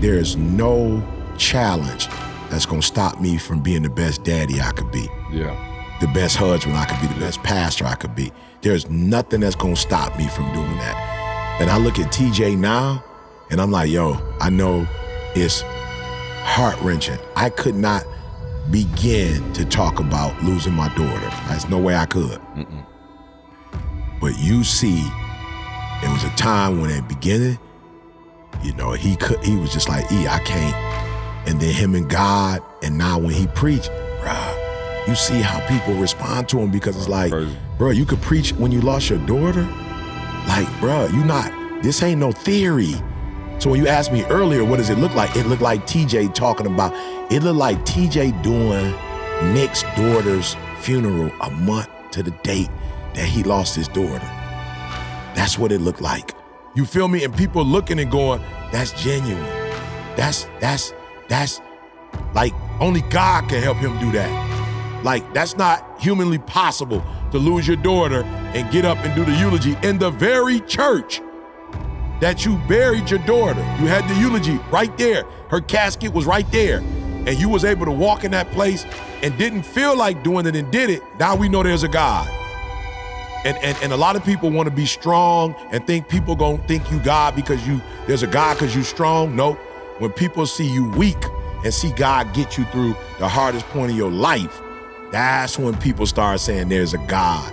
there is no challenge that's gonna stop me from being the best daddy I could be. Yeah. The best husband I could be, the best pastor I could be. There's nothing that's gonna stop me from doing that. And I look at TJ now, and I'm like, yo, I know it's heart-wrenching. I could not begin to talk about losing my daughter. There's no way I could. Mm-mm. But you see, there was a time when at the beginning, you know, he was just like, I can't. And then him and God, and now when he preached, bruh, you see how people respond to him, because it's like, crazy. Bro, you could preach when you lost your daughter? Like, bro, this ain't no theory. So when you asked me earlier, what does it look like? It looked like TJ talking about, it looked like TJ doing Nick's daughter's funeral a month to the date that he lost his daughter. That's what it looked like. You feel me? And people looking and going, that's genuine. That's like, only God can help him do that. Like, that's not humanly possible to lose your daughter and get up and do the eulogy in the very church that you buried your daughter. You had the eulogy right there. Her casket was right there. And you was able to walk in that place and didn't feel like doing it and did it. Now we know there's a God. And a lot of people want to be strong and think people gonna think you God because there's a God because you strong. Nope. When people see you weak and see God get you through the hardest point of your life, that's when people start saying there's a God.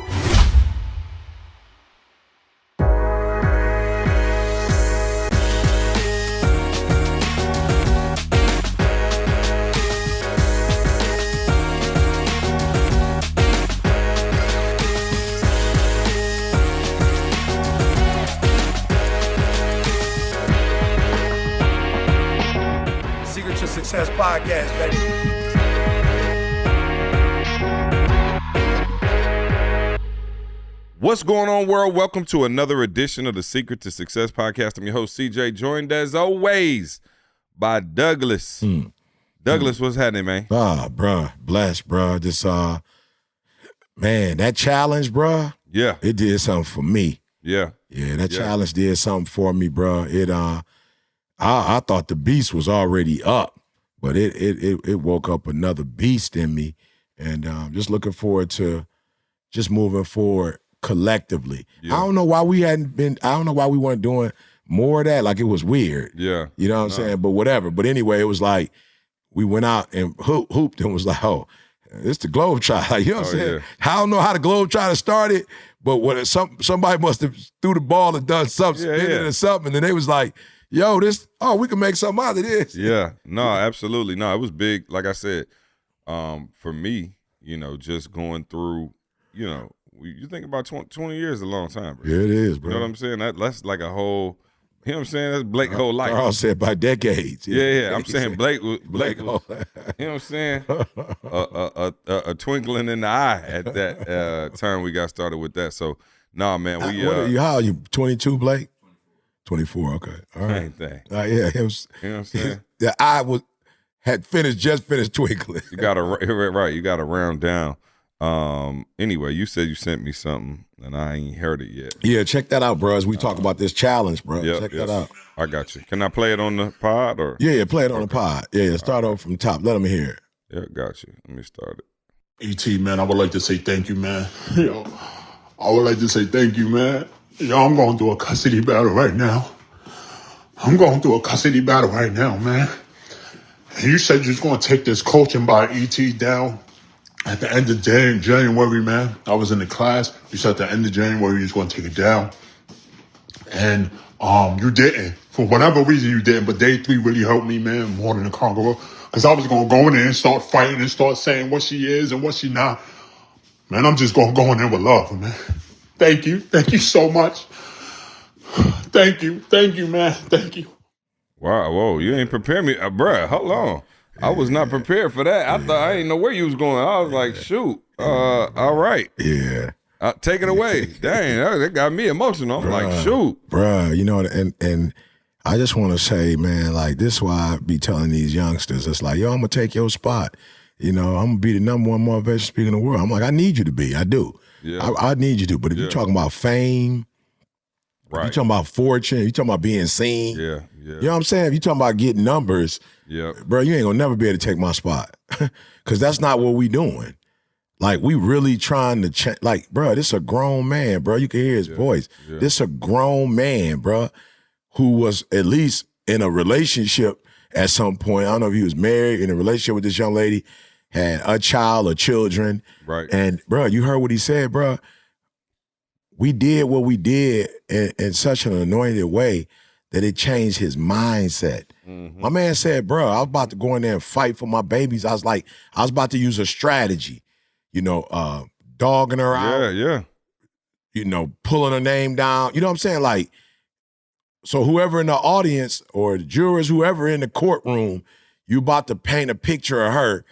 Success Podcast, baby. What's going on, world? Welcome to another edition of the Secret to Success Podcast. I'm your host, CJ, joined as always by Douglas. Douglas, what's happening, man? Bruh, blessed, bruh. This, man, that challenge, bruh. Yeah. It did something for me. Yeah. Yeah, that challenge did something for me, bruh. It, I thought the beast was already up. But it woke up another beast in me, and just looking forward to just moving forward collectively. Yeah. I don't know why we weren't doing more of that. Like, it was weird. Yeah. You know what I'm saying? But whatever. But anyway, it was like we went out and hooped and was like, oh, it's the Globetrotter. You know what I'm saying? Yeah. I don't know how the Globetrotter started, but what somebody must have threw the ball and done something, spinning it or something, and they was like, yo, we can make something out of this. Yeah, no, absolutely. No, it was big. Like I said, for me, just going through, you think about 20 years is a long time, bro. Yeah, it is, bro. You know what I'm saying? That's like a whole, you know what I'm saying? That's Blake's whole life. Carl said by decades. Yeah. I'm saying Blake was, you know Blake. what I'm saying? A twinkling in the eye at that time we got started with that. So, nah, man, we. How are you? 22, Blake? 24, okay. All right. Same thing. Yeah, it was. You know what I'm saying? The eye just finished twinkling. You got to right. You got to round down. Anyway, you said you sent me something, and I ain't heard it yet. Yeah, check that out, bro. As we talk about this challenge, bro. Check that out. I got you. Can I play it on the pod or? Yeah, play it on the pod. Yeah, start over from the top. Let them hear it. Yeah, got you. Let me start it. E.T., man, I would like to say thank you, man. Yo, I would like to say thank you, man. Yo, I'm going through a custody battle right now. man. And you said you was going to take this coaching by E.T. down at the end of January, man. I was in the class. You said at the end of January you was going to take it down. And you didn't. For whatever reason you didn't. But day 3 really helped me, man, more than the Conqueror. Because I was going to go in there and start fighting and start saying what she is and what she not. Man, I'm just going to go in there with love, man. Thank you. Thank you so much. Thank you. Thank you, man. Thank you. Wow, whoa, you ain't prepared me. Bruh, hold on. I was not prepared for that. I thought I didn't know where you was going. I was like, shoot. All right. Yeah. Take it away. Dang, that got me emotional. I'm like, shoot. Bruh, and I just want to say, man, like, this is why I be telling these youngsters, it's like, yo, I'm going to take your spot. I'm going to be the #1 motivational speaker in the world. I'm like, I need you to be. I do. Yeah. I need you to. But if you're talking about fame, Right. You talking about fortune, you talking about being seen. Yeah. You know what I'm saying? If you talking about getting numbers, bro, you ain't gonna never be able to take my spot. Cause that's not what we doing. Like, we really trying to change. Like, bro, this a grown man, bro. You can hear his voice. Yeah. This a grown man, bro, who was at least in a relationship at some point. I don't know if he was married, in a relationship with this young lady, had a child or children. Right. And, bro, you heard what he said, bro. We did what we did in such an anointed way that it changed his mindset. Mm-hmm. My man said, bro, I was about to go in there and fight for my babies. I was about to use a strategy. You know, dogging her out. Yeah. You know, pulling her name down. You know what I'm saying? Like, so whoever in the audience or the jurors, whoever in the courtroom, you about to paint a picture of her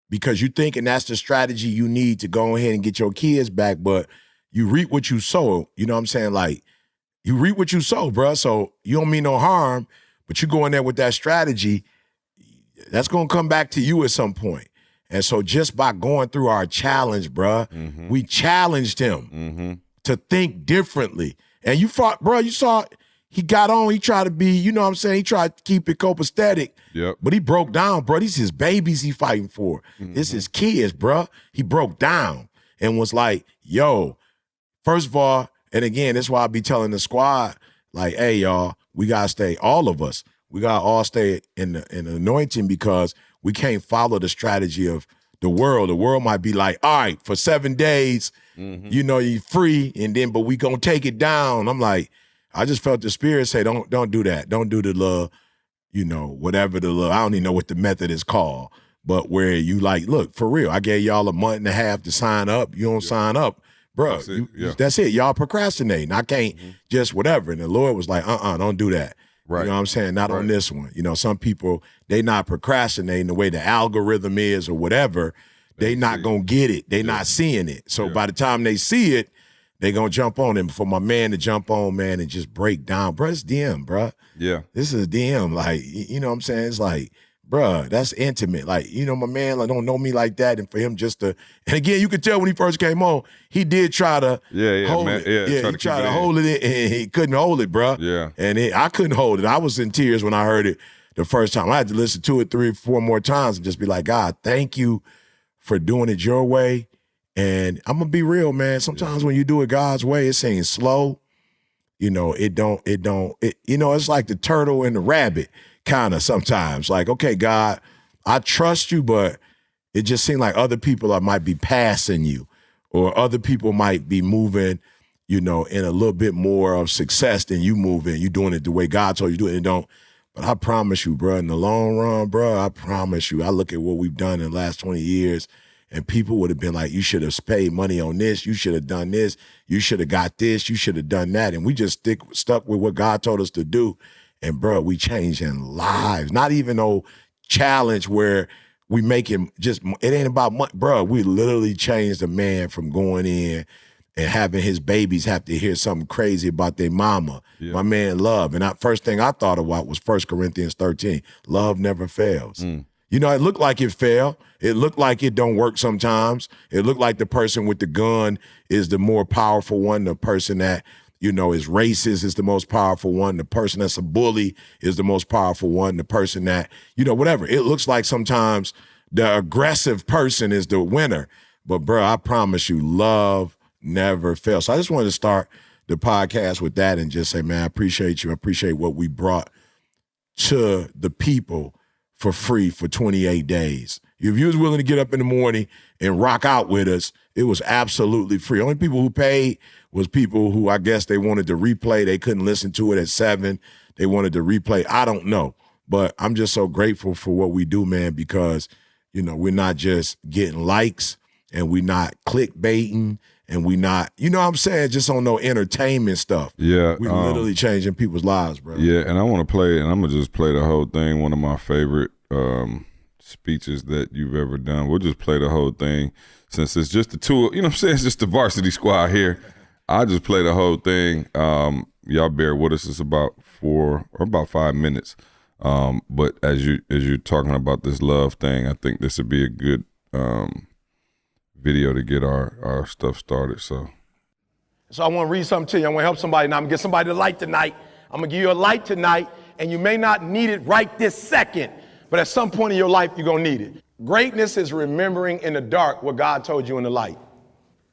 because you thinking that's the strategy you need to go ahead and get your kids back, but you reap what you sow. You know what I'm saying? Like, you reap what you sow, bro. So you don't mean no harm, but you go in there with that strategy, that's going to come back to you at some point. And so just by going through our challenge, bruh, we challenged him to think differently. And you fought, bro, you saw he got on, he tried to be, you know what I'm saying? He tried to keep it copacetic, but he broke down, bro. These his babies he fighting for. This his kids, bro. He broke down and was like, yo, first of all, and again, that's why I be telling the squad, like, hey, y'all, we got to stay, all of us, we got to all stay in the anointing because we can't follow the strategy of the world. The world might be like, all right, for 7 days, you know, you're free, and then, but we gonna take it down. I'm like, I just felt the spirit say, don't do that. Don't do the little, you know, whatever the little, I don't even know what the method is called, but where you like, look, for real, I gave y'all a month and a half to sign up. You don't sign up, bro. That's it. Y'all procrastinating. I can't just whatever. And the Lord was like, don't do that. Right. You know what I'm saying? Not on this one. You know, some people, they not procrastinating the way the algorithm is or whatever. They not going to get it. They not seeing it. So by the time they see it, they going to jump on it. For my man to jump on, man, and just break down. Bro, it's DM, bro. Yeah. This is DM. Like, you know what I'm saying? It's like, bro, that's intimate. Like, you know, my man like don't know me like that. And for him just to, and again, you could tell when he first came on, he did try to hold it. Yeah, he tried to hold it, and he couldn't hold it, bro. Yeah. And I couldn't hold it. I was in tears when I heard it the first time. I had to listen to it 3 or 4 more times and just be like, God, thank you for doing it your way. And I'm gonna be real, man. Sometimes when you do it God's way, it seems slow. You know, you know, it's like the turtle and the rabbit. Kind of sometimes like, okay, God, I trust you, but it just seemed like other people might be passing you or other people might be moving, you know, in a little bit more of success than you moving. You doing it the way God told you to do it and don't. But I promise you, bro, in the long run, bro, I promise you, I look at what we've done in the last 20 years and people would have been like, you should have paid money on this. You should have done this. You should have got this. You should have done that. And we just stuck with what God told us to do. And, bro, we changing lives. Not even no challenge where we make him just, it ain't about money. Bro, we literally changed a man from going in and having his babies have to hear something crazy about their mama. Yeah. My man, love. And first thing I thought about was 1 Corinthians 13. Love never fails. You know, it looked like it failed. It looked like it don't work sometimes. It looked like the person with the gun is the more powerful one, the person that, you know, is racist is the most powerful one. The person that's a bully is the most powerful one. The person that, you know, whatever. It looks like sometimes the aggressive person is the winner. But, bro, I promise you, love never fails. So I just wanted to start the podcast with that and just say, man, I appreciate you. I appreciate what we brought to the people for free for 28 days. If you was willing to get up in the morning and rock out with us, it was absolutely free. Only people who paid was people who I guess they wanted to replay. They couldn't listen to it at 7. They wanted to replay. I don't know. But I'm just so grateful for what we do, man, because, you know, we're not just getting likes and we're not clickbaiting and we not, you know what I'm saying, just on no entertainment stuff. Yeah. We're literally changing people's lives, bro. Yeah, and I want to play, and I'm going to just play the whole thing, one of my favorite speeches that you've ever done. We'll just play the whole thing since it's just the two, you know what I'm saying, it's just the varsity squad here. I'll just play the whole thing. Y'all bear with us. It's about 4 or about 5 minutes. But as you're talking about this love thing, I think this would be a good video to get our stuff started. So So I want to read something to you. I want to help somebody now. I'm going to give somebody the light tonight. I'm going to give you a light tonight, and you may not need it right this second, but at some point in your life, you're going to need it. Greatness is remembering in the dark what God told you in the light.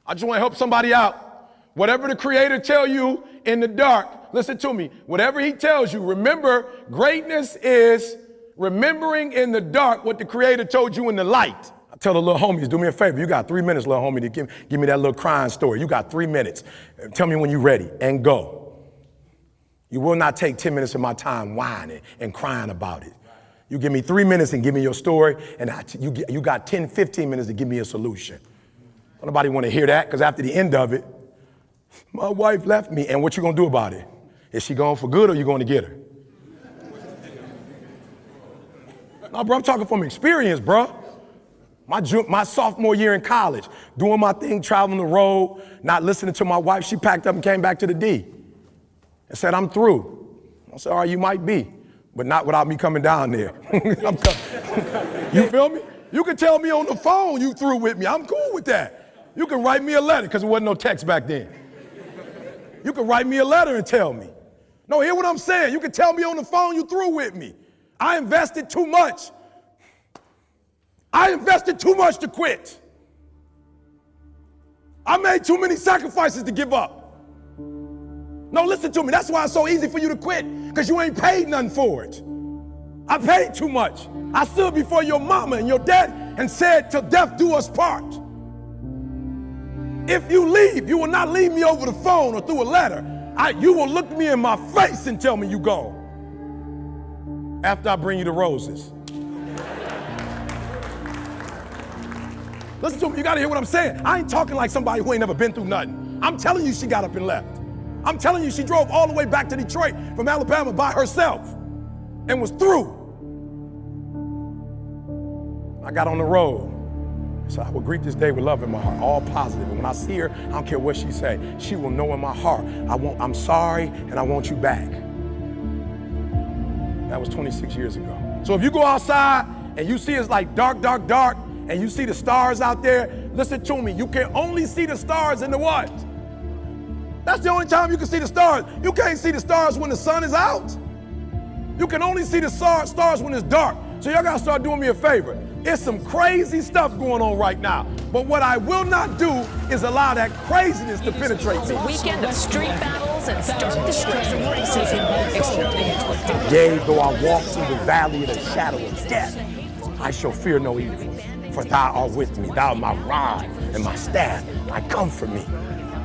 I just want to help somebody out. Whatever the Creator tell you in the dark, listen to me. Whatever he tells you, remember, greatness is remembering in the dark what the Creator told you in the light. I tell the little homies, do me a favor. You got 3 minutes, little homie, to give me that little crying story. You got 3 minutes. Tell me when you're ready and go. You will not take 10 minutes of my time whining and crying about it. You give me 3 minutes and give me your story, and you got 10, 15 minutes to give me a solution. Nobody want to hear that, because after the end of it, my wife left me, and what you gonna do about it? Is she gone for good, or you going to get her? No, bro, I'm talking from experience, bro. My sophomore year in college, doing my thing, traveling the road, not listening to my wife. She packed up and came back to the D and said, I'm through. I said, all right, you might be, but not without me coming down there. You feel me? You can tell me on the phone you through with me. I'm cool with that. You can write me a letter, because there wasn't no text back then. You can write me a letter and tell me. No, hear what I'm saying. You can tell me on the phone you through with me. I invested too much. I invested too much to quit. I made too many sacrifices to give up. No, listen to me. That's why it's so easy for you to quit, because you ain't paid nothing for it. I paid too much. I stood before your mama and your dad and said, till death do us part. If you leave, you will not leave me over the phone or through a letter. You will look me in my face and tell me you gone. After I bring you the roses. Listen to me, you gotta hear what I'm saying. I ain't talking like somebody who ain't never been through nothing. I'm telling you she got up and left. I'm telling you she drove all the way back to Detroit from Alabama by herself and was through. I got on the road. So I will greet this day with love in my heart, all positive. And when I see her, I don't care what she say. She will know in my heart, I'm sorry and I want you back. That was 26 years ago. So if you go outside and you see it's like dark, dark, dark, and you see the stars out there, listen to me, you can only see the stars in the what? That's the only time you can see the stars. You can't see the stars when the sun is out. You can only see the stars when it's dark. So y'all gotta start doing me a favor. It's some crazy stuff going on right now. But what I will not do is allow that craziness to penetrate me. A weekend of street battles and stark displays of racism exploding into a deep. Yea, though I walk through the valley of the shadow of death, I shall fear no evil. For thou art with me, thou my rod and my staff, thy comfort me.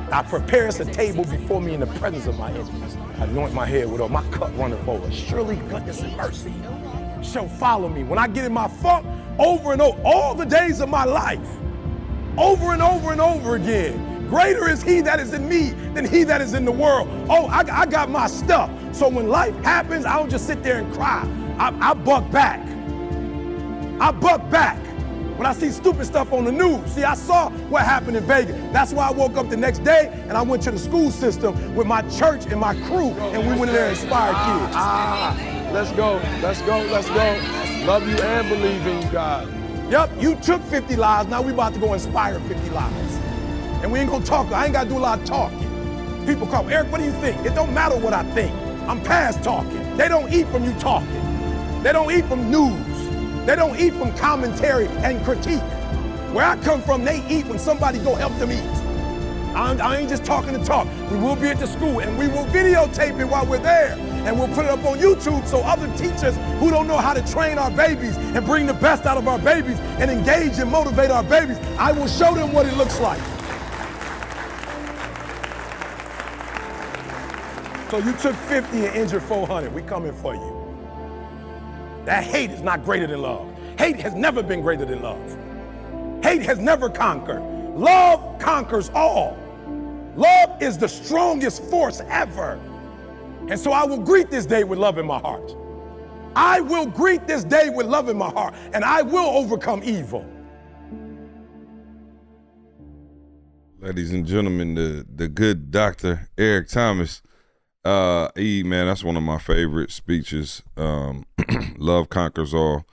Thou preparest a table before me in the presence of my enemies. I anoint my head with oil, my cup runneth over. Surely goodness and mercy shall follow me. When I get in my funk, over and over, all the days of my life, over and over and over again. Greater is he that is in me than he that is in the world. Oh, I got my stuff. So when life happens, I don't just sit there and cry. I buck back. I buck back. When I see stupid stuff on the news, see, I saw what happened in Vegas. That's why I woke up the next day and I went to the school system with my church and my crew, and we went in there and inspired kids. Let's go, let's go, let's go. Love you and believe in you, God. Yep, you took 50 lives, now we about to go inspire 50 lives. And we ain't gonna talk, I ain't gotta do a lot of talking. People call me, Eric, what do you think? It don't matter what I think. I'm past talking. They don't eat from you talking. They don't eat from news. They don't eat from commentary and critique. Where I come from, they eat when somebody go help them eat. I ain't just talking to talk. We will be at the school and we will videotape it while we're there. And we'll put it up on YouTube so other teachers who don't know how to train our babies and bring the best out of our babies and engage and motivate our babies, I will show them what it looks like. So you took 50 and injured 400. We coming for you. That hate is not greater than love. Hate has never been greater than love. Hate has never conquered. Love conquers all. Love is the strongest force ever. And so I will greet this day with love in my heart. I will greet this day with love in my heart, and I will overcome evil. Ladies and gentlemen, the good Dr. Eric Thomas. Man, that's one of my favorite speeches. Love Conquers All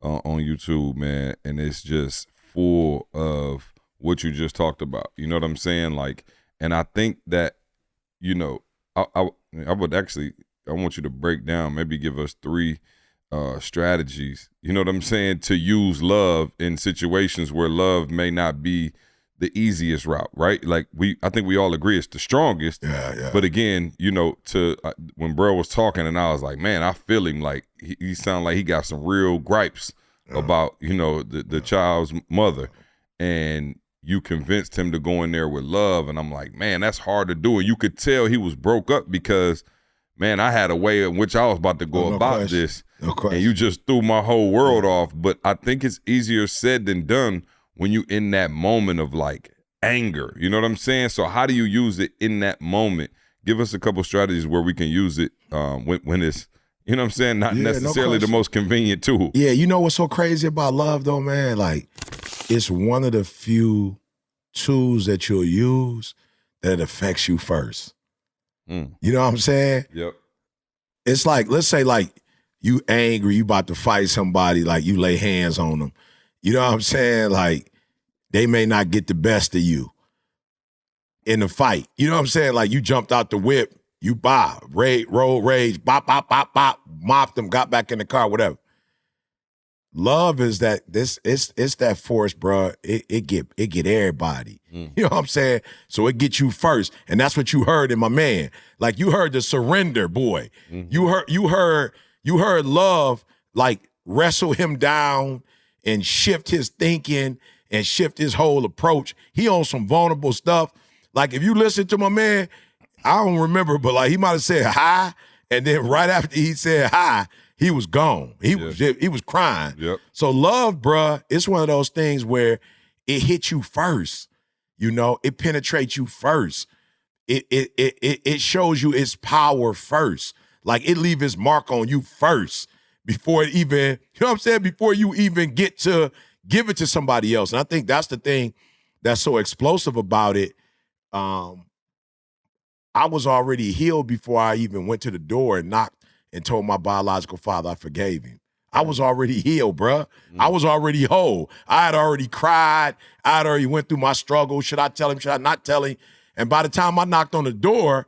on YouTube, man. And it's just full of what you just talked about. You know what I'm saying? Like, And I think that, you know, I want you to break down, maybe give us 3 strategies, you know what I'm saying, to use love in situations where love may not be the easiest route, right? Like I think we all agree it's the strongest. Yeah. But again, you know, when bro was talking and I was like, man, I feel him, like he sound like he got some real gripes about, you know, the child's mother, and you convinced him to go in there with love. And I'm like, man, that's hard to do. And you could tell he was broke up because, man, I had a way in which I was about to go about this. No question. And you just threw my whole world off. But I think it's easier said than done when you in that moment of like anger. You know what I'm saying? So how do you use it in that moment? Give us a couple strategies where we can use it when it's, you know what I'm saying, not necessarily the most convenient tool. Yeah, you know what's so crazy about love though, man? Like, it's one of the few tools that you'll use that affects you first. You know what I'm saying? Yep. It's like, let's say like you angry, you about to fight somebody, like you lay hands on them. You know what I'm saying? Like, they may not get the best of you in the fight. You know what I'm saying? Like, you jumped out the whip, you roll rage, bop, mopped them, got back in the car, whatever. Love is that it's that force, bro. It get everybody. You know what I'm saying? So it gets you first, and that's what you heard in my man. Like, you heard the surrender, boy. You heard love, like, wrestle him down and shift his thinking and shift his whole approach. He on some vulnerable stuff. Like, if you listen to my man, I don't remember, but like, he might have said hi, and then right after he said hi, he was gone. He was crying. Yep. So love, bruh, it's one of those things where it hits you first. You know, it penetrates you first. It shows you its power first. Like, it leave its mark on you first before it even, you know what I'm saying? Before you even get to give it to somebody else. And I think that's the thing that's so explosive about it. I was already healed before I even went to the door and knocked and told my biological father I forgave him. I was already healed, bruh. I was already whole. I had already cried. I had already went through my struggle. Should I tell him? Should I not tell him? And by the time I knocked on the door,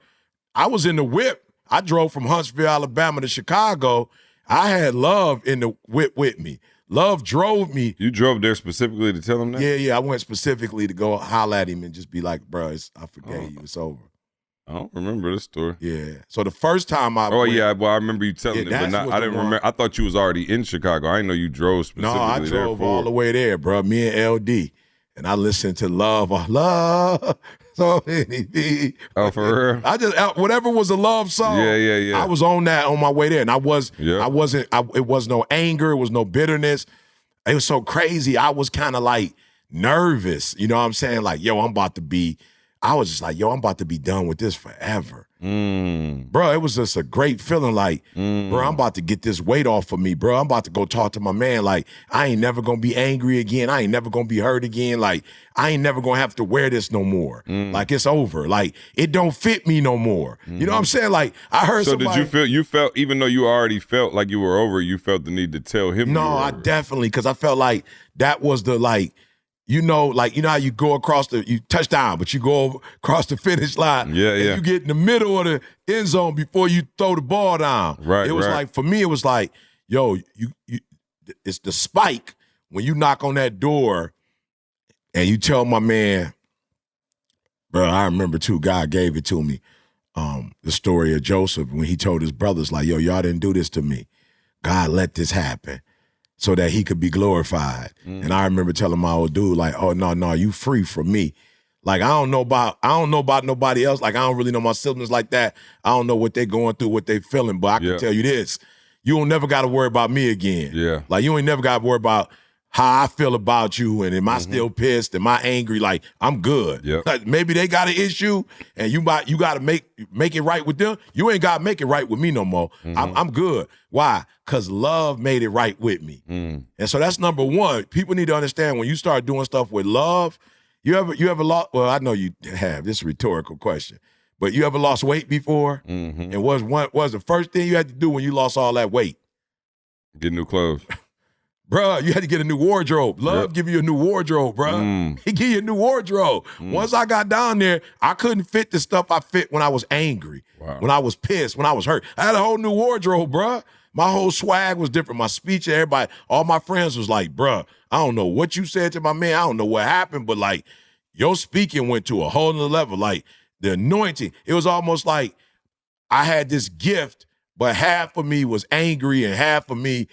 I was in the whip. I drove from Huntsville, Alabama to Chicago. I had Love in the whip with me. Love drove me. You drove there specifically to tell him that? Yeah. I went specifically to go holler at him and just be like, bro, I forgave you. It's over. I don't remember this story. Yeah. So the first time I I remember you telling it, but I didn't remember. I thought you was already in Chicago. I didn't know you drove specifically there. No, I drove all the way there, bro. Me and LD. And I listened to Love. So many. Oh, for real? I just, whatever was a love song. Yeah. I was on that on my way there. And it was no anger. It was no bitterness. It was so crazy. I was kind of like nervous. You know what I'm saying? Like, I was just like, I'm about to be done with this forever. Bro, it was just a great feeling like, bro, I'm about to get this weight off of me, bro. I'm about to go talk to my man. Like, I ain't never going to be angry again. I ain't never going to be hurt again. Like, I ain't never going to have to wear this no more. Like, it's over. Like, it don't fit me no more. You know what I'm saying? Like, I heard somebody. So did you felt, even though you already felt like you were over, you felt the need to tell him? No, I definitely, because I felt like that was the, like, you know how you go across you touchdown, but you go across the finish line. Yeah. You get in the middle of the end zone before you throw the ball down. Right. It was like, for me, it was like, it's the spike when you knock on that door and you tell my man, bro, I remember too, God gave it to me, the story of Joseph when he told his brothers, like, y'all didn't do this to me. God let this happen so that he could be glorified. And I remember telling my old dude, like, oh, no, you free from me. Like, I don't know about nobody else. Like, I don't really know my siblings like that. I don't know what they're going through, what they feeling, but I can tell you this. You don't never got to worry about me again. Yeah. Like, you ain't never got to worry about how I feel about you and am I still pissed? Am I angry? Like, I'm good. Yep. Like, maybe they got an issue and you got to make it right with them. You ain't got to make it right with me no more. I'm good. Why? Because love made it right with me. And so that's number one. People need to understand when you start doing stuff with love, you ever lost, well, I know you have, this is a rhetorical question, but you ever lost weight before? And what was the first thing you had to do when you lost all that weight? Get new clothes. Bruh, you had to get a new wardrobe. Love give you a new wardrobe, bruh. He give you a new wardrobe. Once I got down there, I couldn't fit the stuff I fit when I was angry, when I was pissed, when I was hurt. I had a whole new wardrobe, bruh. My whole swag was different. My speech, everybody, all my friends was like, bruh, I don't know what you said to my man. I don't know what happened, but like your speaking went to a whole nother level. Like the anointing, it was almost like I had this gift, but half of me was angry and half of me,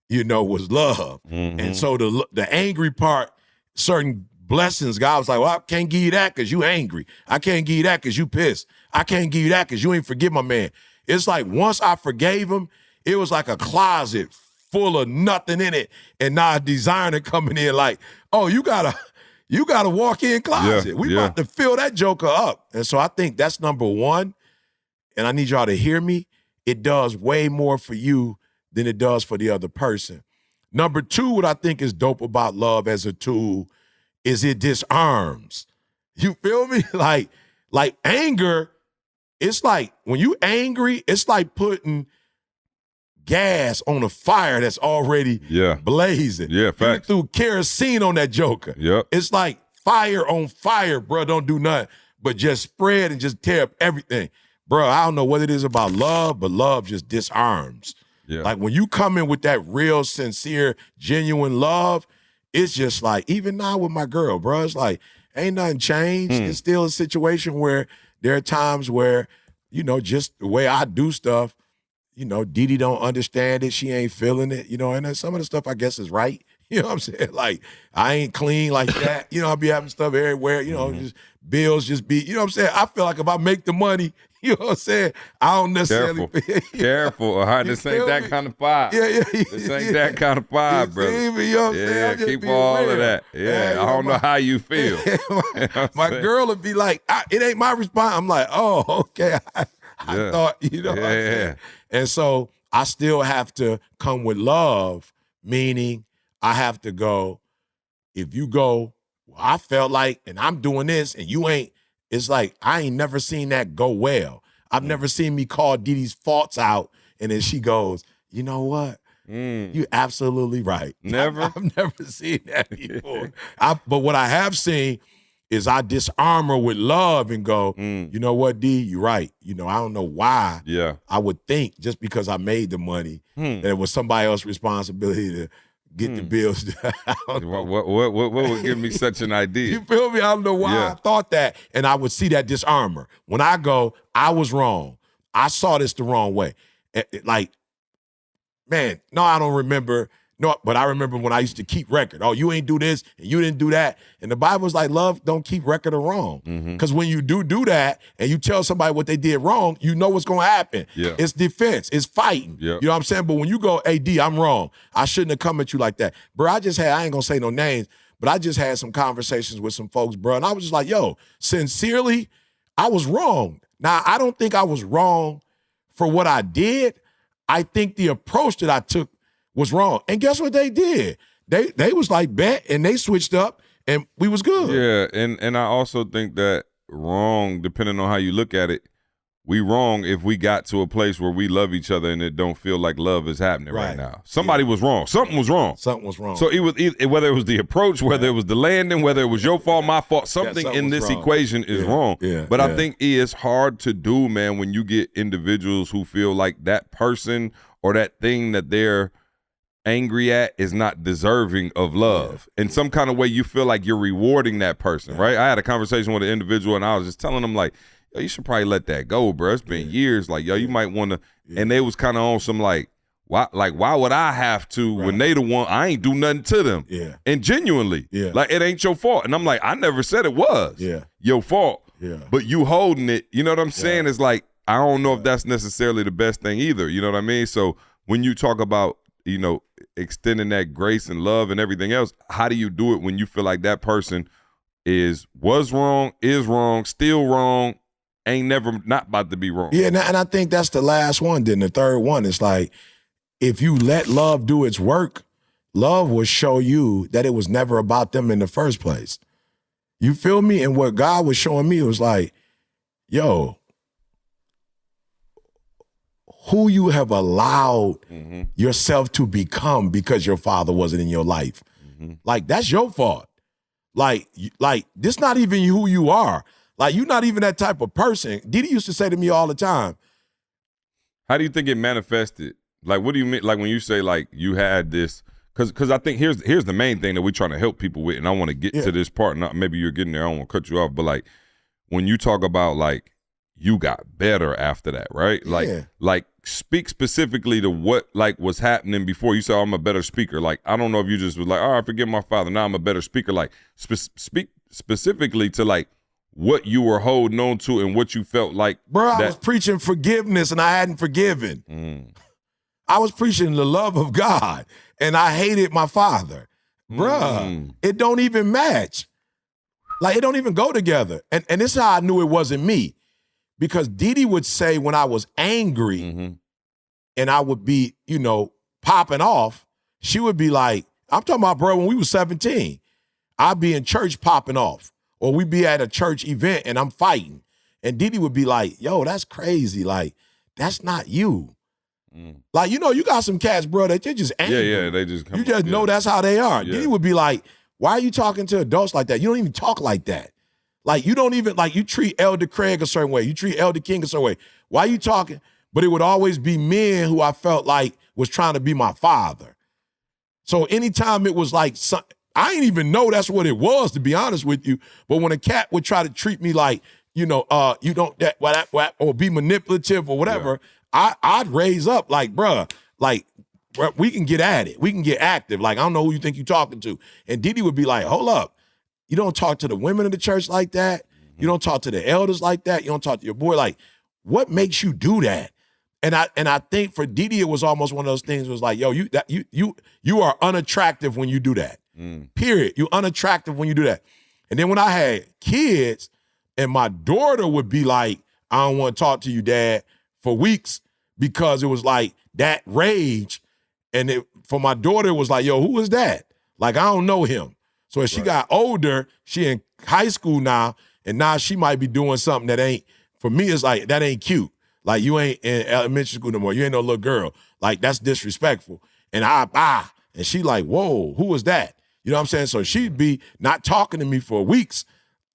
was love. And so the angry part, certain blessings, God was like, well, I can't give you that because you angry. I can't give you that because you pissed. I can't give you that because you ain't forgive my man. It's like once I forgave him, it was like a closet full of nothing in it. And now a designer coming in like, oh, you gotta walk in closet. We about to fill that joker up. And so I think that's number one. And I need y'all to hear me. It does way more for you than it does for the other person. Number two, what I think is dope about love as a tool is it disarms. You feel me? Like anger, it's like when you angry, it's like putting gas on a fire that's already blazing. Yeah, facts. You threw kerosene on that joker. Yep. It's like fire on fire, bro. Don't do nothing but just spread and just tear up everything. Bro, I don't know what it is about love, but love just disarms. Yeah. Like when you come in with that real, sincere, genuine love, it's just like, even now with my girl, bro, it's like, ain't nothing changed. It's still a situation where there are times where, just the way I do stuff, Didi don't understand it. She ain't feeling it, and then some of the stuff I guess is right. You know what I'm saying? Like, I ain't clean like that. I'll be having stuff everywhere, just bills just be, you know what I'm saying? I feel like if I make the money, you know what I'm saying? I don't necessarily Careful. This ain't that kind of vibe. This ain't that kind of vibe, brother. You know what I'm saying? Keep all of that. Yeah, I don't know how you feel. My girl would be like, it ain't my response. I'm like, oh, okay. I thought, what I'm saying? And so I still have to come with love, meaning I have to go, if you go, well, I felt like, and I'm doing this, and you ain't, it's like, I ain't never seen that go well. I've never seen me call Didi's faults out, and then she goes, you know what? You're absolutely right. Never? I've never seen that before. But what I have seen is I disarm her with love and go, you know what, D, you're right. I don't know why I would think just because I made the money that it was somebody else's responsibility to get the bills. What would give me such an idea? You feel me? I don't know why I thought that. And I would see that disarmor. When I go, I was wrong. I saw this the wrong way. Like, man, no, I don't remember. No, but I remember when I used to keep record. Oh, you ain't do this and you didn't do that. And the Bible's like, love don't keep record of wrong. Because when you do that and you tell somebody what they did wrong, you know what's going to happen. Yeah. It's defense. It's fighting. Yeah. You know what I'm saying? But when you go, hey, D, I'm wrong. I shouldn't have come at you like that. Bro, I ain't going to say no names, but I just had some conversations with some folks, bro. And I was just like, yo, sincerely, I was wrong. Now, I don't think I was wrong for what I did. I think the approach that I took was wrong. And guess what they did? They was like, bet, and they switched up, and we was good. Yeah, and I also think that wrong, depending on how you look at it, we wrong if we got to a place where we love each other and it don't feel like love is happening right now. Somebody was wrong. Something was wrong. Something was wrong. So it was whether it was the approach, whether it was the landing, whether it was your fault, my fault, something in this equation is wrong. Yeah, but I think it's hard to do, man, when you get individuals who feel like that person or that thing that they're angry at is not deserving of love. In some kind of way, you feel like you're rewarding that person, right? I had a conversation with an individual, and I was just telling them, like, yo, you should probably let that go, bro. It's been years. Like, yo, you might want to. And they was kind of on some why would I have to when they the one, I ain't do nothing to them. Yeah. And genuinely, like, it ain't your fault. And I'm like, I never said it was your fault. Yeah. But you holding it, you know what I'm saying? It's like, I don't know if that's necessarily the best thing either. You know what I mean? So when you talk about, extending that grace and love and everything else, how do you do it when you feel like that person was wrong, is wrong, still wrong, ain't never not about to be wrong? Yeah, and I think that's the last one. Then the third one is like, if you let love do its work, love will show you that it was never about them in the first place. You feel me? And what God was showing me was like, yo, who you have allowed yourself to become because your father wasn't in your life. Like, that's your fault. Like this not even who you are. Like, you're not even that type of person. Didi used to say to me all the time. How do you think it manifested? Like, what do you mean? Like, when you say, like, you had this, because I think here's the main thing that we're trying to help people with, and I want to get to this part. Not maybe you're getting there. I don't want to cut you off, but like, when you talk about like you got better after that, right? Like speak specifically to what like was happening before. You said, I'm a better speaker. Like, I don't know if you just was like, all right, forgive my father. Now I'm a better speaker. Like, speak specifically to like what you were holding on to and what you felt like. Bro, I was preaching forgiveness and I hadn't forgiven. I was preaching the love of God and I hated my father. Bruh, it don't even match. Like, it don't even go together. And this is how I knew it wasn't me. Because Didi would say when I was angry and I would be, you know, popping off, she would be like, I'm talking about, bro, when we was 17, I'd be in church popping off. Or we'd be at a church event and I'm fighting. And Didi would be like, yo, that's crazy. Like, that's not you. Like, you know, you got some cats, bro, that they're just angry. Yeah, they just come. You just know that's how they are. Yeah. Didi would be like, why are you talking to adults like that? You don't even talk like that. Like, you don't even, like, you treat Elder Craig a certain way. You treat Elder King a certain way. Why are you talking? But it would always be men who I felt like was trying to be my father. So anytime it was like, I didn't even know that's what it was, to be honest with you. But when a cat would try to treat me like, you know, you don't, or be manipulative or whatever, I'd raise up like, bruh, like, we can get at it. We can get active. Like, I don't know who you think you're talking to. And Didi would be like, hold up. You don't talk to the women of the church like that. You don't talk to the elders like that. You don't talk to your boy. Like, what makes you do that? And I think for Didi, it was almost one of those things. It was like, yo, you are unattractive when you do that. Period. You unattractive when you do that. And then when I had kids, and my daughter would be like, I don't want to talk to you, Dad, for weeks, because it was like that rage. And for my daughter, it was like, yo, who is that? Like, I don't know him. So as she got older, she in high school now, and now she might be doing something that ain't, for me, it's like, that ain't cute. Like, you ain't in elementary school no more. You ain't no little girl. Like, that's disrespectful. And and she like, whoa, who was that? You know what I'm saying? So she'd be not talking to me for weeks.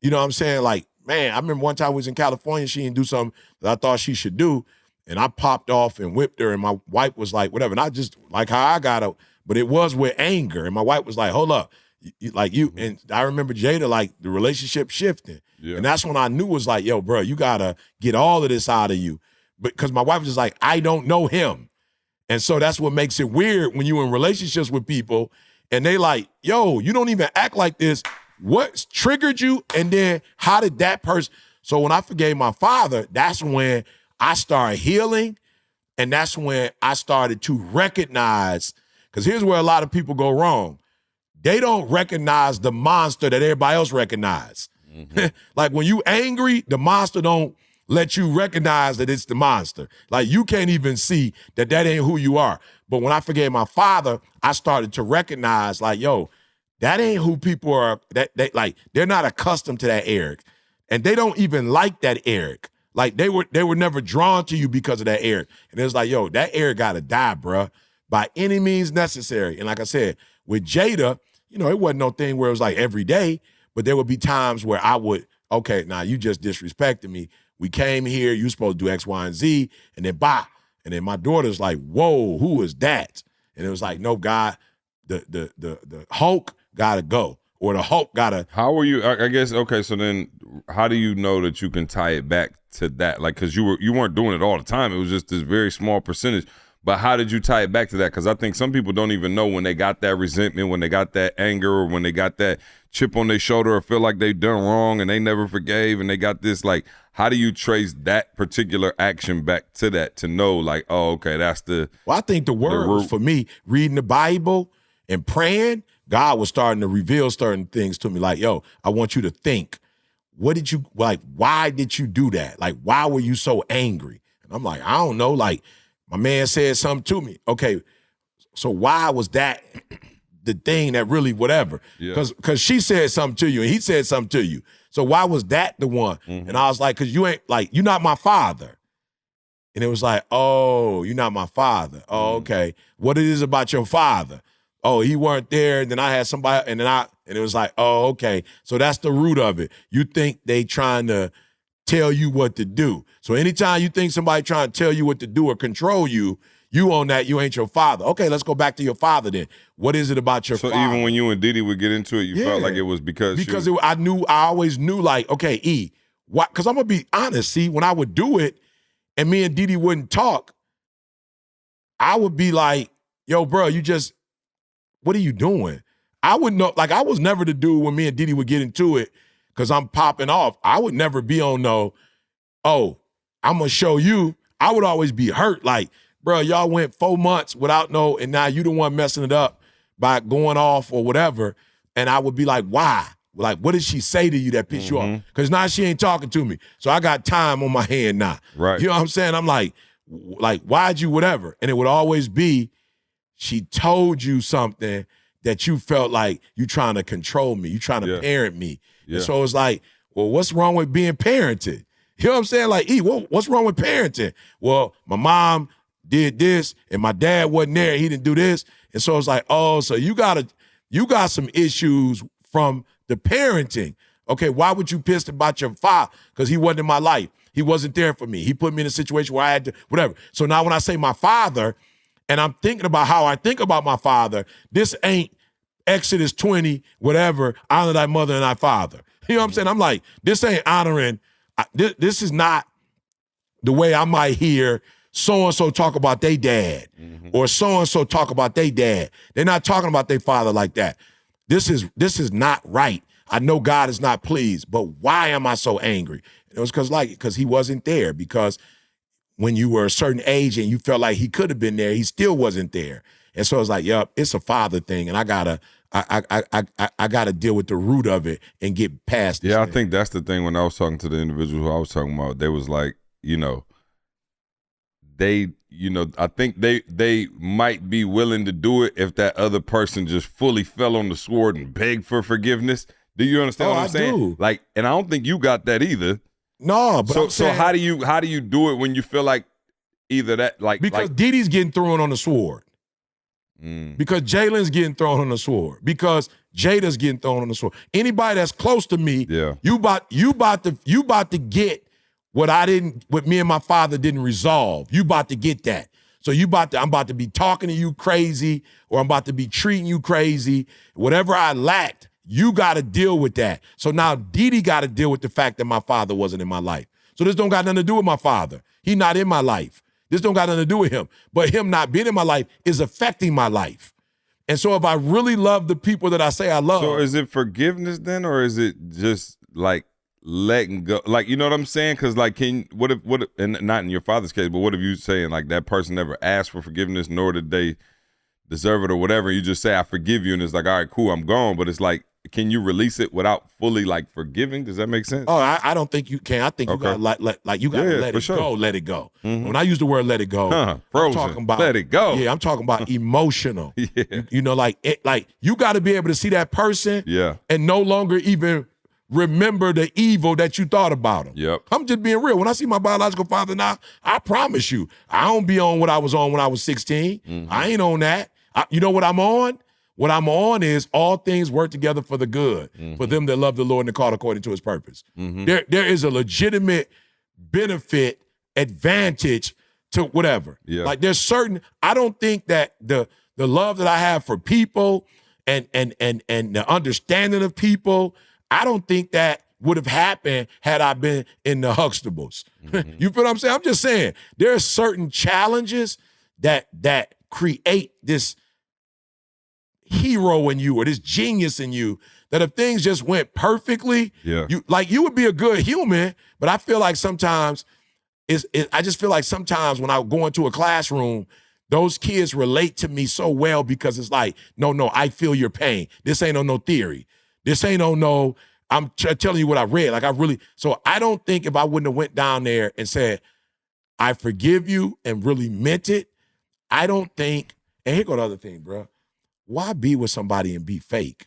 You know what I'm saying? Like, man, I remember one time we was in California, she didn't do something that I thought she should do, and I popped off and whipped her, and my wife was like, whatever. And I just, like how I got her, but it was with anger. And my wife was like, hold up. And I remember Jada, like, the relationship shifting. And that's when I knew, was like, yo, bro, you gotta get all of this out of you. Because my wife was just like, I don't know him. And so that's what makes it weird when you're in relationships with people and they like, yo, you don't even act like this. What triggered you? And then how did that person? So when I forgave my father, that's when I started healing. And that's when I started to recognize, because here's where a lot of people go wrong. They don't recognize the monster that everybody else recognize. Like, when you angry, the monster don't let you recognize that it's the monster. Like, you can't even see that ain't who you are. But when I forgave my father, I started to recognize, like, yo, that ain't who people are. They're not accustomed to that Eric. And they don't even like that Eric. Like, they were never drawn to you because of that Eric. And it was like, yo, that Eric gotta die, bruh, by any means necessary. And like I said, with Jada, you know, it wasn't no thing where it was like every day, but there would be times where I would, okay, now you just disrespected me. We came here, you supposed to do X, Y, and Z, and then bah. And then my daughter's like, whoa, who is that? And it was like, no, God, the Hulk gotta go. Or the Hulk gotta. How were you, I guess, okay, so then how do you know that you can tie it back to that? Like, because you weren't doing it all the time. It was just this very small percentage. But how did you tie it back to that? Because I think some people don't even know when they got that resentment, when they got that anger, or when they got that chip on their shoulder, or feel like they've done wrong and they never forgave, and they got this, like, how do you trace that particular action back to that to know, like, oh, okay, that's the. Well, I think the word was, for me, reading the Bible and praying, God was starting to reveal certain things to me. Like, yo, I want you to think, why did you do that? Like, why were you so angry? And I'm like, I don't know. Like, my man said something to me. Okay, so why was that the thing that really whatever? Because she said something to you and he said something to you. So why was that the one? And I was like, because you ain't, like, you're not my father. And it was like, oh, you're not my father. Oh, okay. What it is about your father? Oh, he weren't there. And then I had somebody, and it was like, oh, okay. So that's the root of it. You think they trying to tell you what to do. So anytime you think somebody trying to tell you what to do or control you, you on that, you ain't your father. Okay, let's go back to your father then. What is it about your father? So even when you and Diddy would get into it, you felt like it was because I always knew like, okay, E, why? Because I'm going to be honest. See, when I would do it and me and Diddy wouldn't talk, I would be like, yo, bro, what are you doing? I would know, like I was never the dude when me and Diddy would get into it because I'm popping off. I would never be on I'm going to show you. I would always be hurt. Like, bro, y'all went 4 months without and now you the one messing it up by going off or whatever. And I would be like, why? Like, what did she say to you that pissed you off? Because now she ain't talking to me. So I got time on my hand now. Right. You know what I'm saying? I'm like, why'd you whatever? And it would always be, she told you something that you felt like you trying to control me. You trying to parent me. Yeah. And so it's like, well, what's wrong with being parented? You know what I'm saying? Like, what's wrong with parenting? Well, my mom did this and my dad wasn't there. He didn't do this. And so it's like, oh, so you got some issues from the parenting. Okay, why would you pissed about your father? Because he wasn't in my life. He wasn't there for me. He put me in a situation where I had to, whatever. So now when I say my father, and I'm thinking about how I think about my father, this ain't Exodus 20, whatever, honor thy mother and thy father. You know what I'm saying? I'm like, this ain't honoring, this is not the way I might hear so-and-so talk about their dad or so-and-so talk about their dad. They're not talking about their father like that. This is not right. I know God is not pleased, but why am I so angry? It was because he wasn't there, because when you were a certain age and you felt like he could have been there, he still wasn't there. And so it's like, yep, it's a father thing, and I gotta deal with the root of it and get past this. Yeah, thing. I think that's the thing. When I was talking to the individual who I was talking about, they was like, I think they might be willing to do it if that other person just fully fell on the sword and begged for forgiveness. Do you understand what I'm saying? Do. Like, and I don't think you got that either. No, but so how do you do it when you feel like either that because Diddy's getting thrown on the sword, because Jalen's getting thrown on the sword, because Jada's getting thrown on the sword. Anybody that's close to me, you about to get what me and my father didn't resolve. You about to get that. So I'm about to be talking to you crazy, or I'm about to be treating you crazy. Whatever I lacked, you got to deal with that. So now Didi got to deal with the fact that my father wasn't in my life. So this don't got nothing to do with my father. He not in my life. This don't got nothing to do with him. But him not being in my life is affecting my life. And so if I really love the people that I say I love. So is it forgiveness then, or is it just like letting go? Like, you know what I'm saying? Because like, what if, and not in your father's case, but what if you saying like that person never asked for forgiveness, nor did they deserve it or whatever? You just say, I forgive you. And it's like, all right, cool, I'm gone. But it's like, can you release it without fully like forgiving? Does that make sense? Oh, I don't think you can. I think you gotta let it go. Let it go. When I use the word "let it go," I'm talking about let it go. Yeah, I'm talking about emotional. Like you got to be able to see that person, and no longer even remember the evil that you thought about him. Yep. I'm just being real. When I see my biological father now, I promise you, I don't be on what I was on when I was 16. I ain't on that. You know what I'm on? What I'm on is all things work together for the good, for them that love the Lord and are called according to his purpose. There is a legitimate benefit, advantage to whatever. Yeah. Like there's certain, I don't think that the love that I have for people and the understanding of people, I don't think that would have happened had I been in the Huxtables. You feel what I'm saying? I'm just saying there are certain challenges that create this hero in you or this genius in you that if things just went perfectly, you would be a good human. But I feel like sometimes I just feel like sometimes when I go into a classroom, those kids relate to me so well because it's like, no, I feel your pain. This ain't on no theory. This ain't on no, I'm telling you what I read. Like so I don't think if I wouldn't have went down there and said, I forgive you and really meant it, I don't think, and here go the other thing, bro. Why be with somebody and be fake?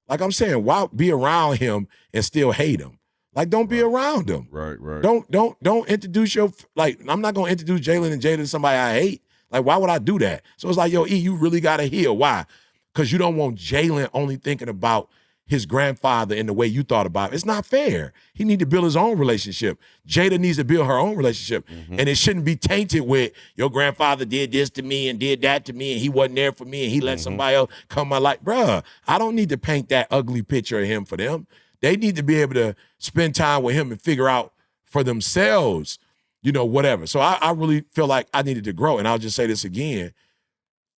Like I'm saying, why be around him and still hate him? Like, don't be around them. Right. Don't introduce I'm not gonna introduce Jalen and Jada to somebody I hate. Like, why would I do that? So it's like, yo, E, you really gotta heal. Why? Because you don't want Jalen only thinking about his grandfather in the way you thought about it. It's not fair. He need to build his own relationship. Jada needs to build her own relationship. And it shouldn't be tainted with, your grandfather did this to me and did that to me and he wasn't there for me and he let somebody else come my life. Bruh, I don't need to paint that ugly picture of him for them. They need to be able to spend time with him and figure out for themselves, whatever. So I really feel like I needed to grow. And I'll just say this again.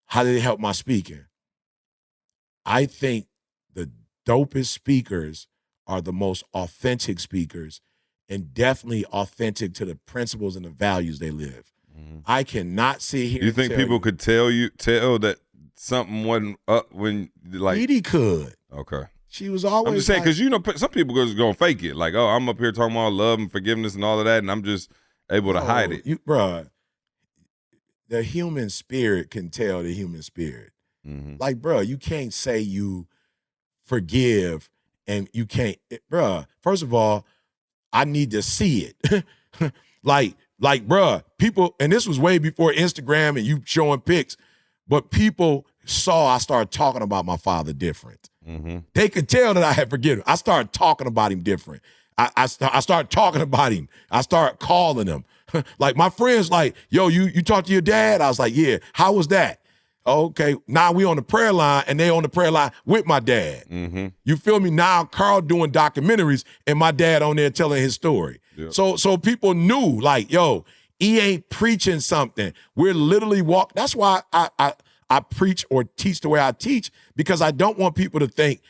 How did it help my speaking? I think the dopest speakers are the most authentic speakers and definitely authentic to the principles and the values they live. I cannot sit here. You think people could tell that something wasn't up when, like? Edie could. Okay. She was always. I'm just saying, because some people are going to fake it. Like, oh, I'm up here talking about love and forgiveness and all of that, and I'm just able to hide it. Bruh, the human spirit can tell the human spirit. Like, bruh, you can't say you forgive and you can't. Bruh, first of all, I need to see it. like, bruh, people, and this was way before Instagram and you showing pics, but people saw I started talking about my father different. They could tell that I had forgiven him. I started talking about him different. I started talking about him. I started calling him. Like, my friends like, yo, you talked to your dad? I was like, yeah. How was that? Okay, now we on the prayer line and they on the prayer line with my dad. You feel me? Now Carl doing documentaries and my dad on there telling his story. Yep. So people knew, like, yo, he ain't preaching something. We're literally That's why I preach or teach the way I teach, because I don't want people to think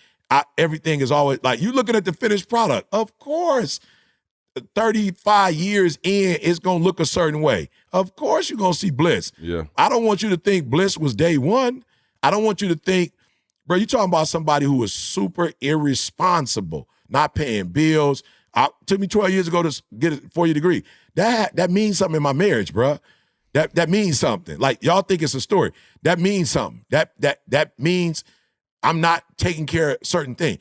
everything is always like, you looking at the finished product. Of course, 35 years in, it's going to look a certain way. Of course, you're going to see bliss. Yeah. I don't want you to think bliss was day one. I don't want you to think, bro, you're talking about somebody who was super irresponsible, not paying bills. It took me 12 years ago to get a 4-year degree. That means something in my marriage, bro. That means something. Like, y'all think it's a story. That means something. That means I'm not taking care of certain things.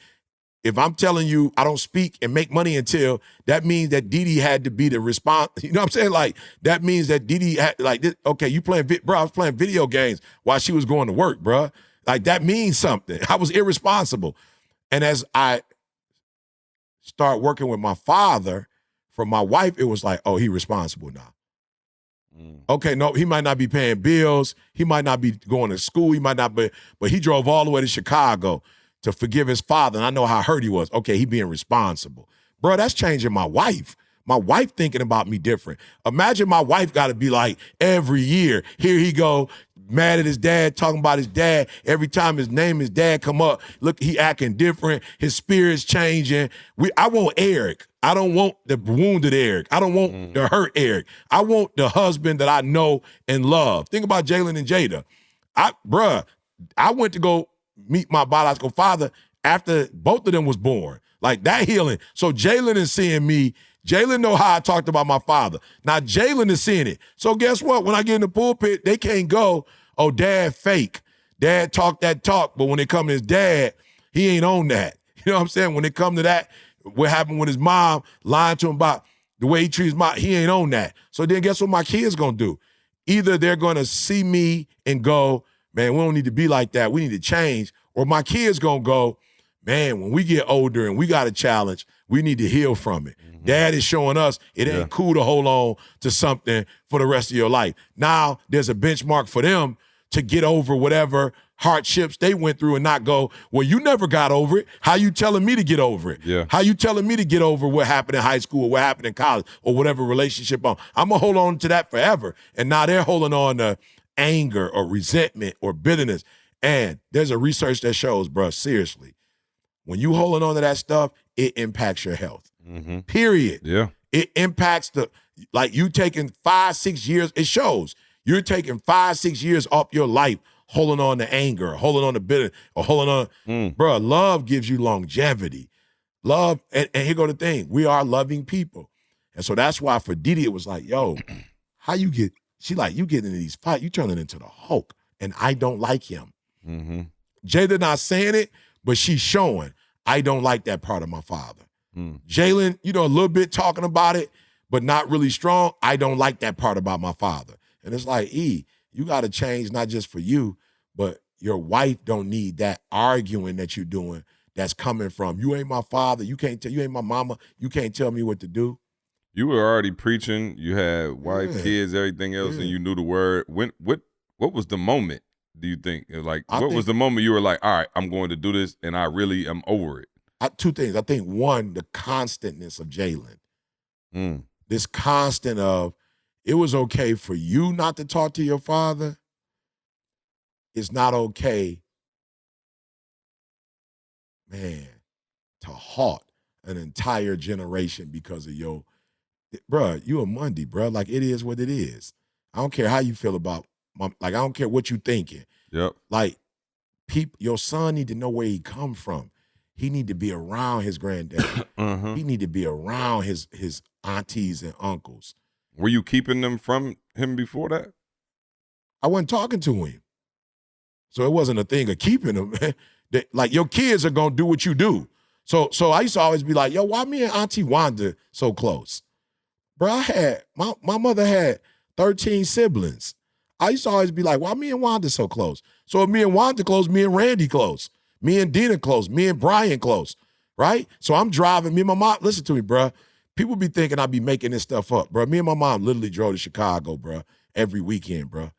If I'm telling you I don't speak and make money until, that means that Didi had to be the response. You know what I'm saying? Like, that means that Didi had, like, this, okay, you playing, bro, I was playing video games while she was going to work, bro. Like, that means something. I was irresponsible. And as I start working with my father, for my wife, it was like, oh, he responsible now. Okay, no, he might not be paying bills. He might not be going to school. He might not be, but he drove all the way to Chicago to forgive his father. And I know how hurt he was. Okay, he being responsible. Bro, that's changing my wife. My wife thinking about me different. Imagine my wife got to be like, every year, here he go, mad at his dad, talking about his dad. Every time his dad come up, look, he acting different. His spirit's changing. I want Eric. I don't want the wounded Eric. I don't want the hurt Eric. I want the husband that I know and love. Think about Jalen and Jada. I went to go meet my biological father after both of them was born. Like, that healing. So Jalen is seeing me. Jalen know how I talked about my father. Now Jalen is seeing it. So guess what? When I get in the pulpit, they can't go, oh, dad fake. Dad talk that talk, but when it come to his dad, he ain't on that. You know what I'm saying? When it come to that, what happened with his mom, lying to him about the way he treats his mom, he ain't on that. So then guess what my kids gonna do? Either they're gonna see me and go, man, we don't need to be like that. We need to change. Or my kids gonna go, man, when we get older and we got a challenge, we need to heal from it. Dad is showing us it ain't cool to hold on to something for the rest of your life. Now there's a benchmark for them to get over whatever hardships they went through and not go, well, you never got over it. How you telling me to get over it? Yeah. How you telling me to get over what happened in high school or what happened in college or whatever relationship I'm going to hold on to that forever. And now they're holding on to anger or resentment or bitterness. And there's a research that shows, bro, seriously, when you holding on to that stuff, it impacts your health. Period. Yeah. It impacts you taking 5-6 years. It shows you're taking 5-6 years off your life holding on to anger, holding on to bitter, or holding on. Bro, love gives you longevity. Love, and here go the thing. We are loving people. And so that's why for Didi, it was like, yo, how you get, she like, you get into these fights, you turn it into the Hulk, and I don't like him. Jada not saying it, but she's showing, I don't like that part of my father. Jalen, a little bit talking about it, but not really strong. I don't like that part about my father. And it's like, you got to change not just for you, but your wife don't need that arguing that you're doing that's coming from, you ain't my father, you ain't my mama, you can't tell me what to do. You were already preaching. You had wife, kids, everything else, and you knew the word. What was the moment, do you think? Like, what was the moment you were like, all right, I'm going to do this, and I really am over it? Two things. I think, one, the constantness of Jalen. This constant of, it was okay for you not to talk to your father. It's not okay, man, to halt an entire generation because of your, bruh, you a Monday, bruh. Like, it is what it is. I don't care how you feel about, I don't care what you thinking. Yep. Like, your son need to know where he come from. He need to be around his granddad. He need to be around his aunties and uncles. Were you keeping them from him before that? I wasn't talking to him. So it wasn't a thing of keeping him. Like, your kids are going to do what you do. So I used to always be like, yo, why me and Auntie Wanda so close? Bro, my mother had 13 siblings. I used to always be like, why me and Wanda so close? So if me and Wanda close, me and Randy close. Me and Dina close. Me and Brian close, right? So I'm driving. Me and my mom, listen to me, bro. People be thinking I be making this stuff up, bro. Me and my mom literally drove to Chicago, bro, every weekend, bro,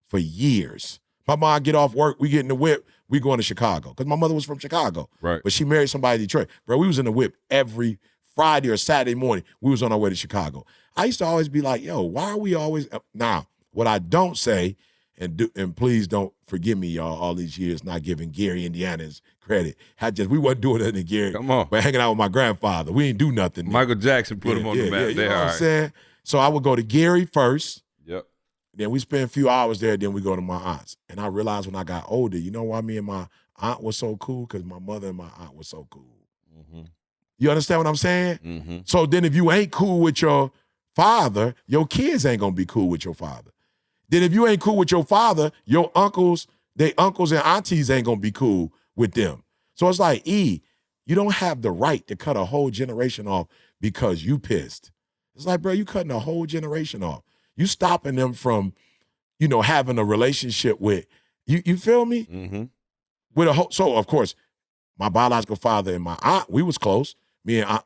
for years. My mom get off work, we get in the whip, we going to Chicago. Because my mother was from Chicago. Right. But she married somebody in Detroit. Bro, we was in the whip every Friday or Saturday morning. We was on our way to Chicago. I used to always be like, yo, why are we always now? What I don't say, and please don't forgive me, y'all, all these years not giving Gary, Indiana his credit. We wasn't doing nothing in Gary. Come on. But hanging out with my grandfather. We ain't do nothing. Michael Jackson put him on the map. You know what I'm saying? So I would go to Gary first. Yep. Then we spend a few hours there. Then we go to my aunt's. And I realized when I got older, you know why me and my aunt was so cool? Because my mother and my aunt were so cool. You understand what I'm saying? So then if you ain't cool with your father, your kids ain't going to be cool with your father. Then if you ain't cool with your father, your uncles, they uncles and aunties ain't going to be cool with them. So it's like, you don't have the right to cut a whole generation off because you pissed. It's like, bro, you cutting a whole generation off. You stopping them from, having a relationship with, you feel me? With a whole, so of course, my biological father and my aunt, we was close. Me and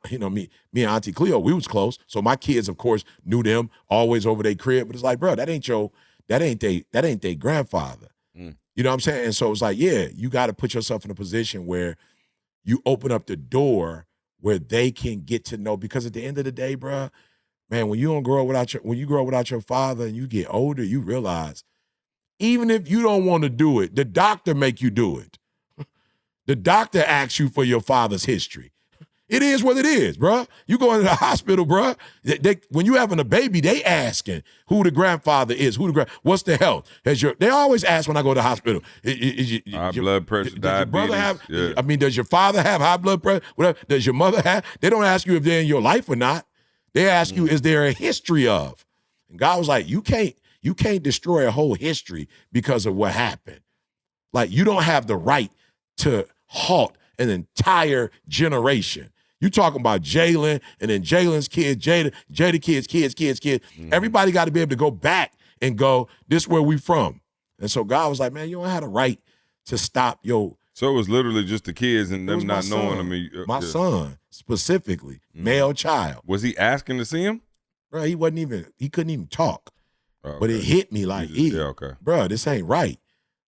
Auntie Cleo, we was close. So my kids, of course, knew them always over their crib. But it's like, bro, that ain't their grandfather. You know what I'm saying? And so it's like, yeah, you got to put yourself in a position where you open up the door where they can get to know. Because at the end of the day, bro, man, when you grow up without your father and you get older, you realize even if you don't want to do it, the doctor make you do it. The doctor asks you for your father's history. It is what it is, bro. You go into the hospital, bro. When you having a baby, they asking who the grandfather is, what's the health. They always ask when I go to the hospital. High blood pressure, diabetes. Does your father have high blood pressure? Whatever. Does your mother have? They don't ask you if they're in your life or not. They ask you, is there a history of? And God was like, you can't destroy a whole history because of what happened. Like, you don't have the right to halt an entire generation. You talking about Jalen and then Jalen's kids, Jada kids. Everybody got to be able to go back and go, this is where we from. And so God was like, man, you don't have the right to stop your. So it was literally just the kids and them not knowing them. My son, specifically, male child. Was he asking to see him? Bro, he couldn't even talk. Oh, okay. But it hit me like, bro, this ain't right.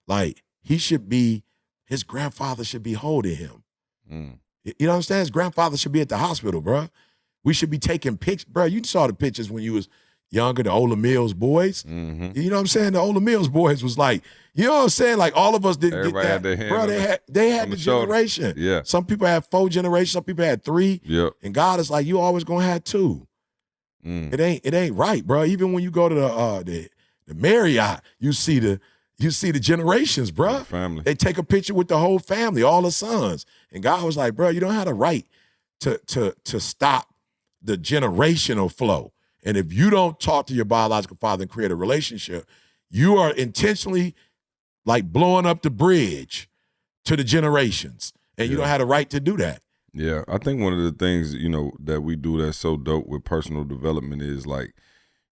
Like, his grandfather should be holding him. You know what I'm saying? His grandfather should be at the hospital, bro. We should be taking pictures. Bro, you saw the pictures when you was younger, the Ola Mills boys. You know what I'm saying? The Ola Mills boys was like, you know what I'm saying? Like, all of us didn't Everybody get that. Had their bro, they had the generation. Yeah. Some people had 4 generations. Some people had 3. Yep. And God is like, you always going to have 2. It ain't right, bro. Even when you go to the Marriott, you see the generations, bro. Family. They take a picture with the whole family, all the sons. And God was like, bro, you don't have the right to stop the generational flow. And if you don't talk to your biological father and create a relationship, you are intentionally like blowing up the bridge to the generations. And you don't have the right to do that. Yeah, I think one of the things, that we do that's so dope with personal development is like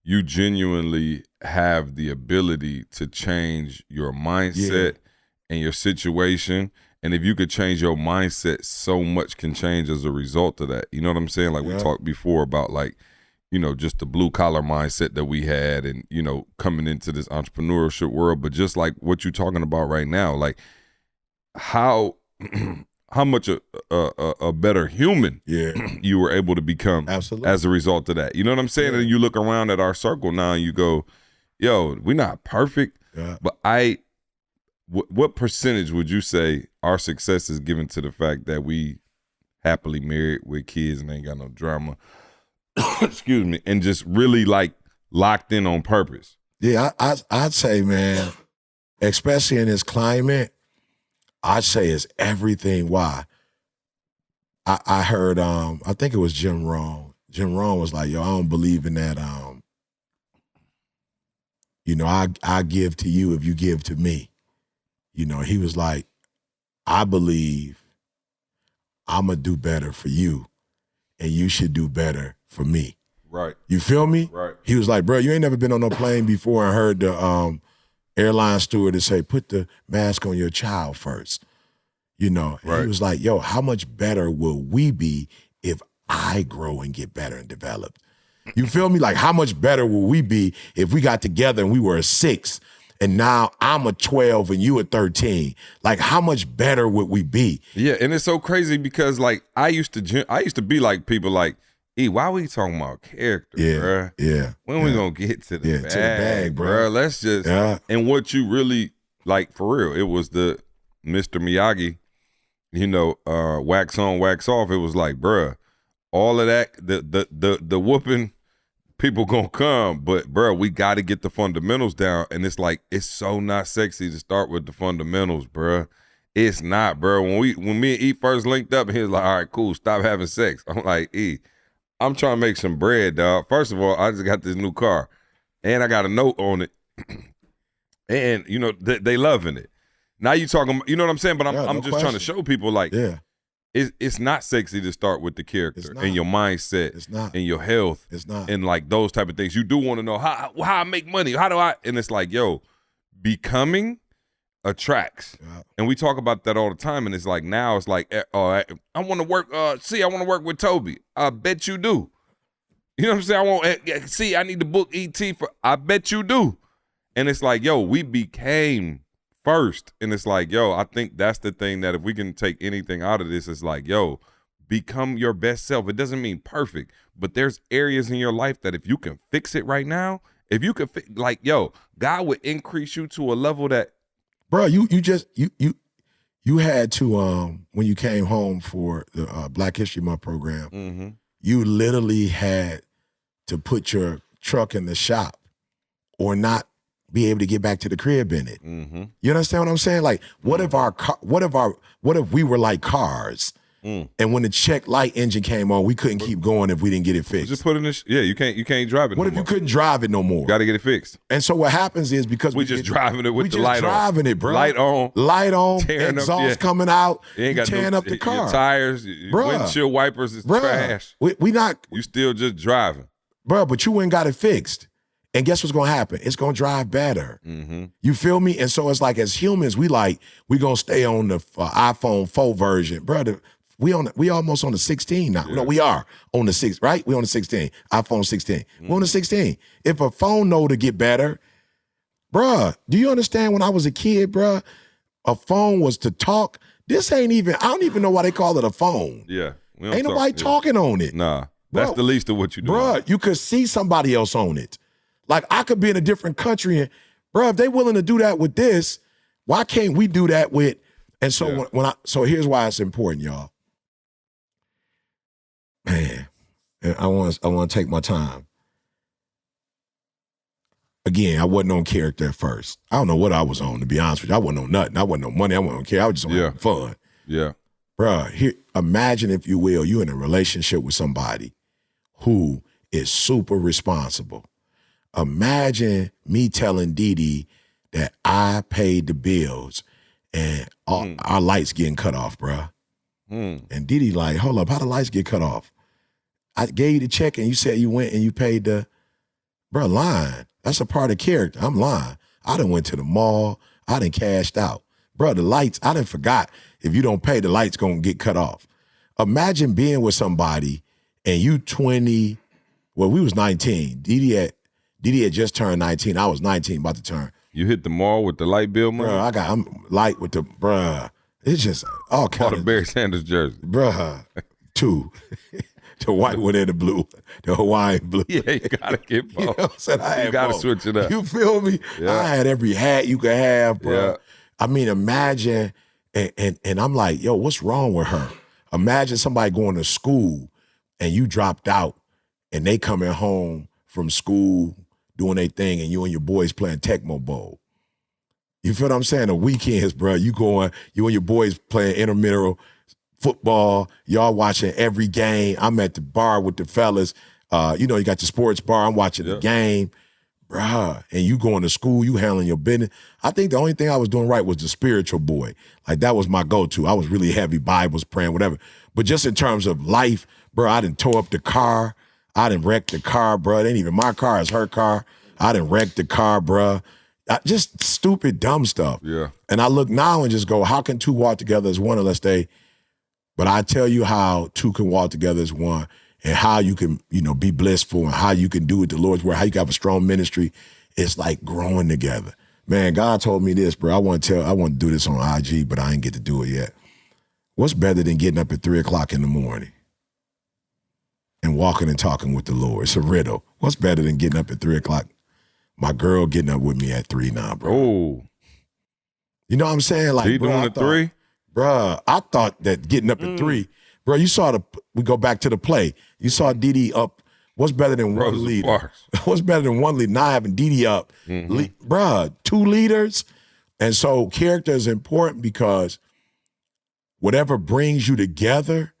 you genuinely have the ability to change your mindset and your situation. And if you could change your mindset, so much can change as a result of that. You know what I'm saying? Like we talked before about like, just the blue collar mindset that we had and, coming into this entrepreneurship world. But just like what you're talking about right now, like how much a better human you were able to become as a result of that. You know what I'm saying? And you look around at our circle now and you go, yo, we're not perfect, but what percentage would you say our success is given to the fact that we happily married with kids and ain't got no drama, excuse me, and just really like locked in on purpose? Yeah, I'd say, man, especially in this climate, I'd say it's everything. Why? I heard, I think it was Jim Rohn. Jim Rohn was like, yo, I don't believe in that, I give to you if you give to me. He was like, I believe I'm going to do better for you and you should do better for me. Right. You feel me? Right. He was like, bro, you ain't never been on no plane before and heard the airline steward say, put the mask on your child first. And he was like, yo, how much better will we be if I grow and get better and develop? You feel me? Like, how much better will we be if we got together and we were a 6 and now I'm a 12 and you a 13? Like, how much better would we be? Yeah, and it's so crazy because like I used to be like people like, why we talking about character, bruh? Yeah. When we gonna get to the bag, bruh? Let's just and what you really like for real. It was the Mr. Miyagi, wax on, wax off. It was like, bruh, all of that, the whooping, people gonna come, but bruh, we got to get the fundamentals down. And it's like, it's so not sexy to start with the fundamentals, bruh. It's not, bruh. When me and E first linked up, and he was like, all right, cool, stop having sex. I'm like, E, I'm trying to make some bread, dog. First of all, I just got this new car, and I got a note on it, and they loving it. Now you talking, you know what I'm saying? But I'm just trying to show people like, it's not sexy to start with the character and your mindset and your health and like those type of things. You do want to know how I make money. How do I? And it's like, yo, becoming attracts. And we talk about that all the time. And it's like, now it's like, I want to work, I want to work with Toby. I bet you do. You know what I'm saying? I need to book ET I bet you do. And it's like, yo, we became first. And it's like, yo, I think that's the thing that if we can take anything out of this, it's like, yo, become your best self. It doesn't mean perfect, but there's areas in your life that if you can fix it right now, if you can like, yo, God would increase you to a level that, bro, you had to, when you came home for the Black History Month program, you literally had to put your truck in the shop or not be able to get back to the crib in it. You understand what I'm saying? Like, what if we were like cars, and when the check light engine came on, we couldn't keep going if we didn't get it fixed? Just put in this. Yeah, you can't drive it. What if you couldn't drive it no more? Got to get it fixed. And so what happens is because we just driving it with the light on. We just driving it, bro. Light on, exhaust coming out. You ain't got tearing up the car. Your tires, your windshield wipers is trash. We not. You still just driving, bro. But you went and got it fixed. And guess what's gonna happen? It's gonna drive better. You feel me? And so it's like, as humans, we gonna stay on the iPhone 4 version, brother. We almost on the 16 now. No, we are on the 6, right? We on the 16, iPhone 16. We're on the 16. If a phone know to get better, bruh, do you understand when I was a kid, bruh, a phone was to talk. This ain't even, I don't even know why they call it a phone. Yeah. Ain't nobody talking on it. Nah, that's the least of what you do. Bruh, you could see somebody else on it. Like, I could be in a different country and, bro, if they willing to do that with this, why can't we do that with? And so so here's why it's important, y'all. Man, I want to take my time. Again, I wasn't on character at first. I don't know what I was on, to be honest with you. I wasn't on nothing. I wasn't on money. I wasn't on care. I was just on fun. Yeah. Bruh, imagine, if you will, you in a relationship with somebody who is super responsible. Imagine me telling Didi that I paid the bills and our lights getting cut off, bruh. And Didi like, hold up, how the lights get cut off? I gave you the check and you said you went and you paid the, bro, lying. That's a part of character. I'm lying. I done went to the mall. I done cashed out. Bro, the lights, I done forgot. If you don't pay, the lights gonna get cut off. Imagine being with somebody and you 20, well, we was 19. Didi had just turned 19. I was 19, about to turn. You hit the mall with the light bill money? Bro, I'm light with the, bruh. It's just all kind Bought a of, Barry Sanders jersey. bruh, 2. The white one and the blue, the Hawaiian blue. Yeah, you gotta get both. You know what I'm saying? I had You gotta both. switch it up. You feel me? Yeah. I had every hat you could have, bro. Yeah. I mean, imagine, and I'm like, yo, what's wrong with her? Imagine somebody going to school and you dropped out and they coming home from school doing their thing and you and your boys playing Tecmo Bowl. You feel what I'm saying? The weekends, bro, you and your boys playing intramural football, y'all watching every game. I'm at the bar with the fellas. You got the sports bar. I'm watching the game. Bruh, and you going to school, you handling your business. I think the only thing I was doing right was the spiritual boy. Like, that was my go-to. I was really heavy, Bibles, praying, whatever. But just in terms of life, bro, I didn't tow up the car. I didn't wreck the car, bro. It ain't even my car, it's her car. I didn't wreck the car, bro. Just stupid, dumb stuff. Yeah. And I look now and just go, how can two walk together as one unless they... But I tell you how two can walk together as one and how you can, be blissful and how you can do it the Lord's word, how you can have a strong ministry. It's like growing together. Man, God told me this, bro. I want to do this on IG, but I ain't get to do it yet. What's better than getting up at 3 o'clock in the morning and walking and talking with the Lord? It's a riddle. What's better than getting up at 3 o'clock? My girl getting up with me at 3 now, bro. Oh. You know what I'm saying? Like, He bro, doing 3? Bruh, I thought that getting up at 3, bro, you saw we go back to the play. You saw Didi up. What's better than one leader? What's better than one leader? Not having Didi up. Bruh, 2 leaders. And so character is important because whatever brings you together,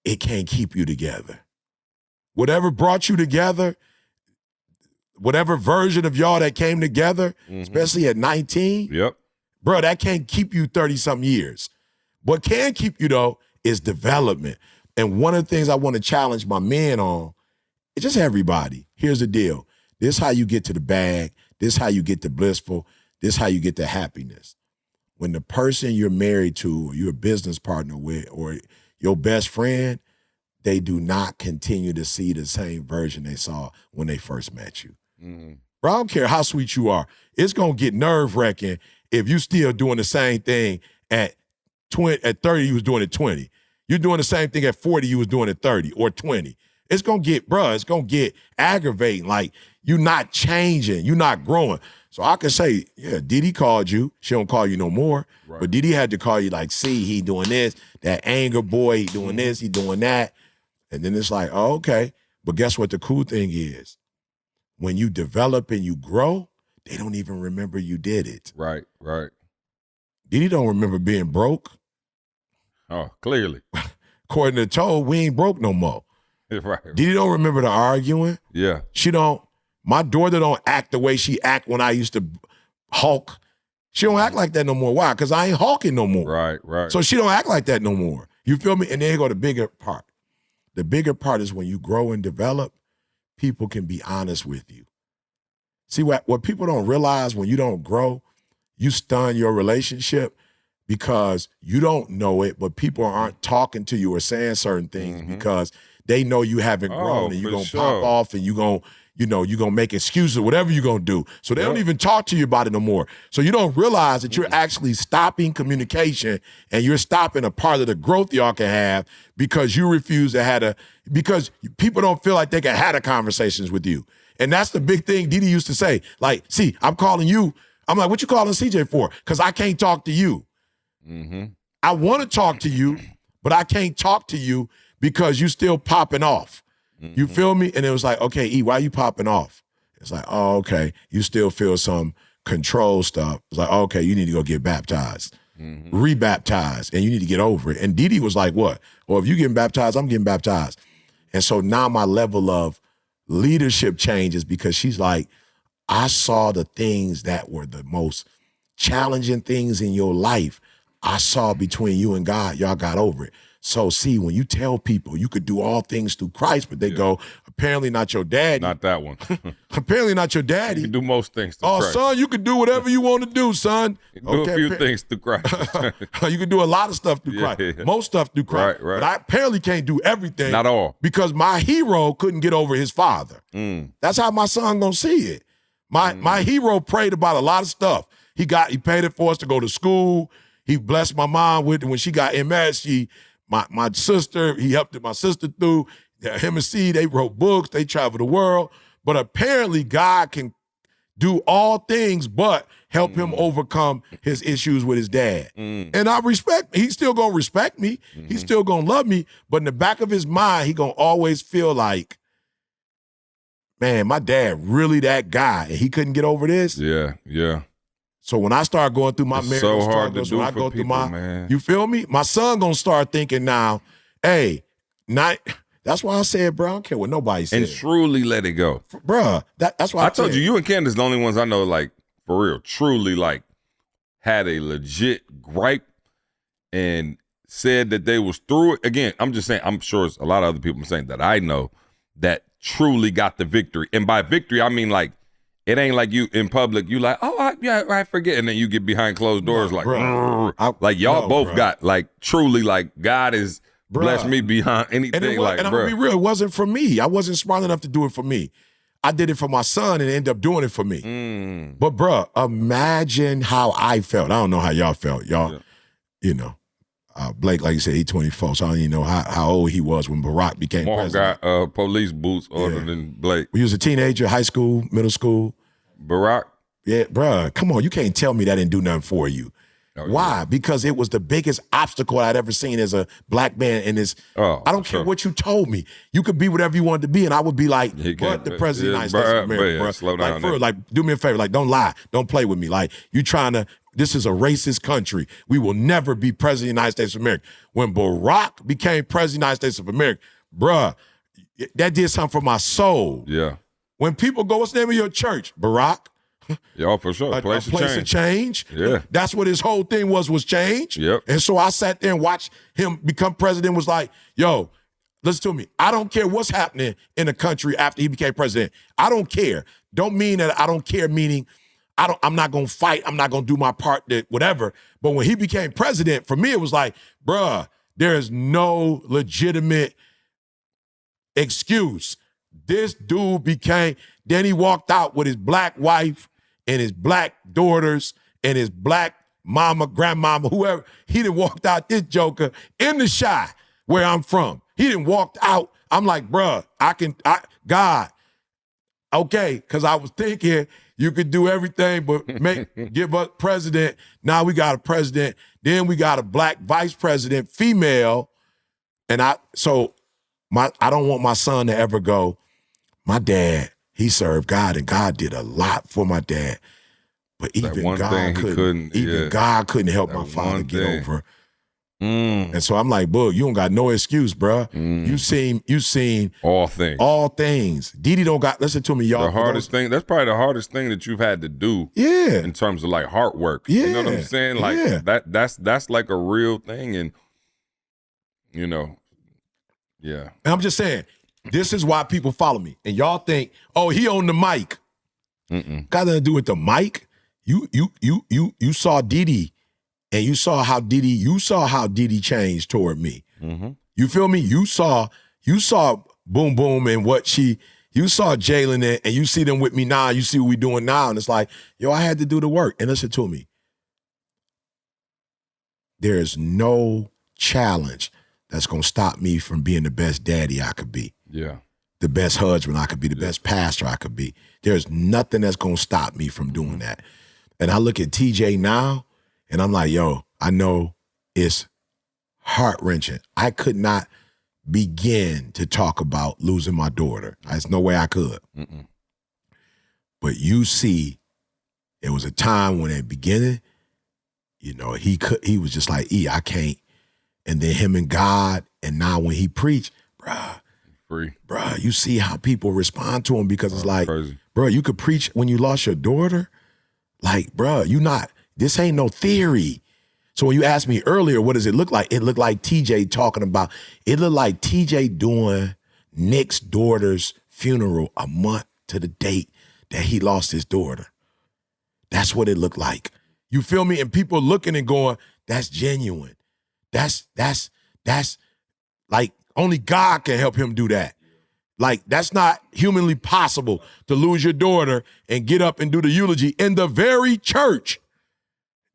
it can't keep you together. Whatever brought you together, whatever version of y'all that came together, especially at 19, Yep. bro, that can't keep you 30-something years. What can keep you, though, is development. And one of the things I want to challenge my men on is just everybody. Here's the deal. This is how you get to the bag. This is how you get to blissful. This is how you get to happiness. When the person you're married to or you're a business partner with or your best friend, they do not continue to see the same version they saw when they first met you. Bro, I don't care how sweet you are. It's going to get nerve-wracking if you still doing the same thing at 30, you was doing it 20. You're doing the same thing at 40, you was doing it 30 or 20. It's going to get aggravating. Like, you're not changing. You're not growing. So I can say, yeah, Didi called you. She don't call you no more. Right. But Didi had to call you like, see, he doing this. That anger boy, he doing this, he doing that. And then it's like, oh, okay. But guess what the cool thing is? When you develop and you grow, they don't even remember you did it. Right. Didi don't remember being broke. Oh, clearly. According to Toad, we ain't broke no more. Right. Didi don't remember the arguing. Yeah. My daughter don't act the way she act when I used to hulk. She don't act like that no more. Why? Because I ain't hulking no more. Right. So she don't act like that no more. You feel me? And then go the bigger part. The bigger part is when you grow and develop, people can be honest with you. See, what people don't realize when you don't grow, you stun your relationship because you don't know it, but people aren't talking to you or saying certain things because they know you haven't grown and you're going to pop off and you're going to make excuses, whatever you're going to do. So they don't even talk to you about it no more. So you don't realize that you're actually stopping communication and you're stopping a part of the growth y'all can have because you refuse to because people don't feel like they can have the conversations with you. And that's the big thing Didi used to say. Like, see, I'm calling you. I'm like, what you calling CJ for? Because I can't talk to you. I want to talk to you, but I can't talk to you because you still popping off. You feel me? And it was like, okay, E, why you popping off? It's like, oh, okay, you still feel some control stuff. It's like, okay, you need to go get baptized, rebaptized, and you need to get over it. And Didi was like, what? Well, if you getting baptized, I'm getting baptized. And so now my level of leadership changes because she's like, I saw the things that were the most challenging things in your life. I saw between you and God, y'all got over it. So see, when you tell people you could do all things through Christ, but they go, apparently not your daddy. Not that one. Apparently not your You daddy. can do most things through Oh, Christ. son, you can do whatever you want to do, son. You can do a few things through Christ. You can do a lot of stuff through Christ. Yeah. Most stuff through Christ. Right. But I apparently can't do everything. Not all. Because my hero couldn't get over his father. That's how my son gonna see it. My hero prayed about a lot of stuff. He paid it for us to go to school. He blessed my mom with it when she got MS. My sister, he helped my sister through. Him and C, they wrote books. They traveled the world. But apparently God can do all things but help him overcome his issues with his dad. And I respect, he's still gonna respect me. He's still gonna love me. But in the back of his mind, he gonna always feel like, man, my dad really that guy, and he couldn't get over this. Yeah. So when I start going through my It's marital so hard to struggles, do when I for go through people, man. you feel me? My son gonna start thinking now, hey, that's why I said, bro, I don't care what nobody says. And truly let it go. Bruh, that's why I told you and Candace the only ones I know, like, for real, truly, like, had a legit gripe and said that they was through it. Again, I'm just saying, I'm sure it's a lot of other people saying that I know that truly got the victory. And by victory, I mean, like, it ain't like you in public, you like, oh, I forget. And then you get behind closed doors like y'all both got, like, truly, like, God is blessed me behind anything. And like, I'm going to be real, it wasn't for me. I wasn't smart enough to do it for me. I did it for my son and ended up doing it for me. But, bruh, imagine how I felt. I don't know how y'all felt. Y'all, you know, Blake, like you said, he's 24, so I don't even know how old he was when Barack became president. Got police boots older than Blake. He was a teenager, high school, middle school. Barack? Yeah, bruh, come on. You can't tell me that didn't do nothing for you. Why? Yeah. Because it was the biggest obstacle I'd ever seen as a black man in this. I don't care what you told me. You could be whatever you wanted to be, and I would be like, but the president of the United States of America, bro. Slow down. Like, do me a favor. Like, don't lie. Don't play with me. Like, you trying to, this is a racist country. We will never be president of the United States of America. When Barack became president of the United States of America, bruh, that did something for my soul. Yeah. When people go, what's the name of your church? Barack? Yeah, for sure. A place of change. Yeah. That's what his whole thing was change. Yep. And so I sat there and watched him become president, was like, yo, listen to me. I don't care what's happening in the country after he became president. I don't care. Don't mean that I don't care, meaning I'm not gonna fight. I'm not gonna do my part, whatever. But when he became president, for me, it was like, bruh, there is no legitimate excuse. This dude then he walked out with his black wife and his black daughters and his black mama, grandmama, whoever. He done walked out this joker in the Chi where I'm from. He done walked out. I'm like, bruh, God, okay, because I was thinking you could do everything but give us president. Now we got a president. Then we got a black vice president, female. And I don't want my son to ever go, my dad, he served God, and God did a lot for my dad. But even God couldn't help my father get over. And so I'm like, bro, you don't got no excuse, bro. You seen all things. Didi don't got, listen to me, y'all. That's probably the hardest thing that you've had to do. Yeah. In terms of like hard work. Yeah. You know what I'm saying? Like that's like a real thing. And you know, yeah. And I'm just saying, this is why people follow me. And y'all think, oh, he on the mic. Got nothing to do with the mic. You saw Didi, and you saw how Didi changed toward me. You feel me? You saw Boom Boom and you saw Jalen and you see them with me now. You see what we doing now, and it's like, yo, I had to do the work. And listen to me. There is no challenge that's gonna stop me from being the best daddy I could be. Yeah. The best husband I could be, the best pastor I could be. There's nothing that's gonna stop me from doing that. And I look at TJ now, and I'm like, yo, I know it's heart-wrenching. I could not begin to talk about losing my daughter. There's no way I could. But you see, there was a time when at the beginning, you know, he was just like, I can't. And then him and God, and now when he preached, bruh, you see how people respond to him, because it's like, crazy. Bruh, you could preach when you lost your daughter. Like, bruh, this ain't no theory. So when you asked me earlier, what does it look like? It looked like TJ talking about, it looked like TJ doing Nick's daughter's funeral a month to the date that he lost his daughter. That's what it looked like. You feel me? And people looking and going, that's genuine. That's like only God can help him do that. Like, that's not humanly possible to lose your daughter and get up and do the eulogy in the very church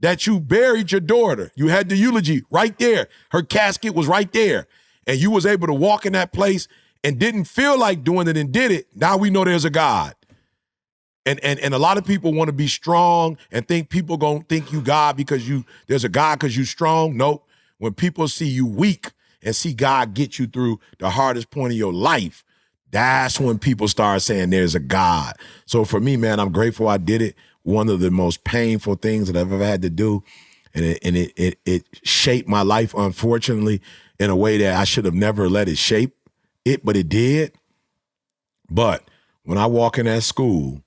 that you buried your daughter. You had the eulogy right there. Her casket was right there. And you was able to walk in that place and didn't feel like doing it and did it. Now we know there's a God. And a lot of people want to be strong and think people gonna think you God because there's a God because you strong. Nope. When people see you weak and see God get you through the hardest point of your life, that's when people start saying there's a God. So for me, man, I'm grateful I did it. One of the most painful things that I've ever had to do. And it shaped my life, unfortunately, in a way that I should have never let it shape it, but it did. But when I walk in that school,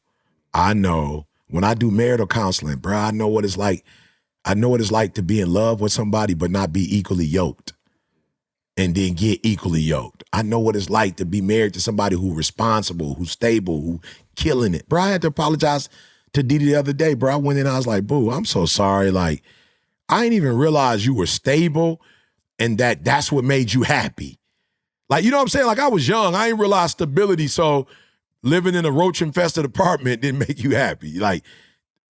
I know when I do marital counseling, bro, I know what it's like. I know what it's like to be in love with somebody but not be equally yoked and then get equally yoked. I know what it's like to be married to somebody who's responsible, who's stable, who killing it. Bro, I had to apologize to Didi the other day, bro. I went in, I was like, boo, I'm so sorry. Like, I didn't even realize you were stable and that's what made you happy. Like, you know what I'm saying? Like, I was young. I didn't realize stability, so living in a roach-infested apartment didn't make you happy. Like,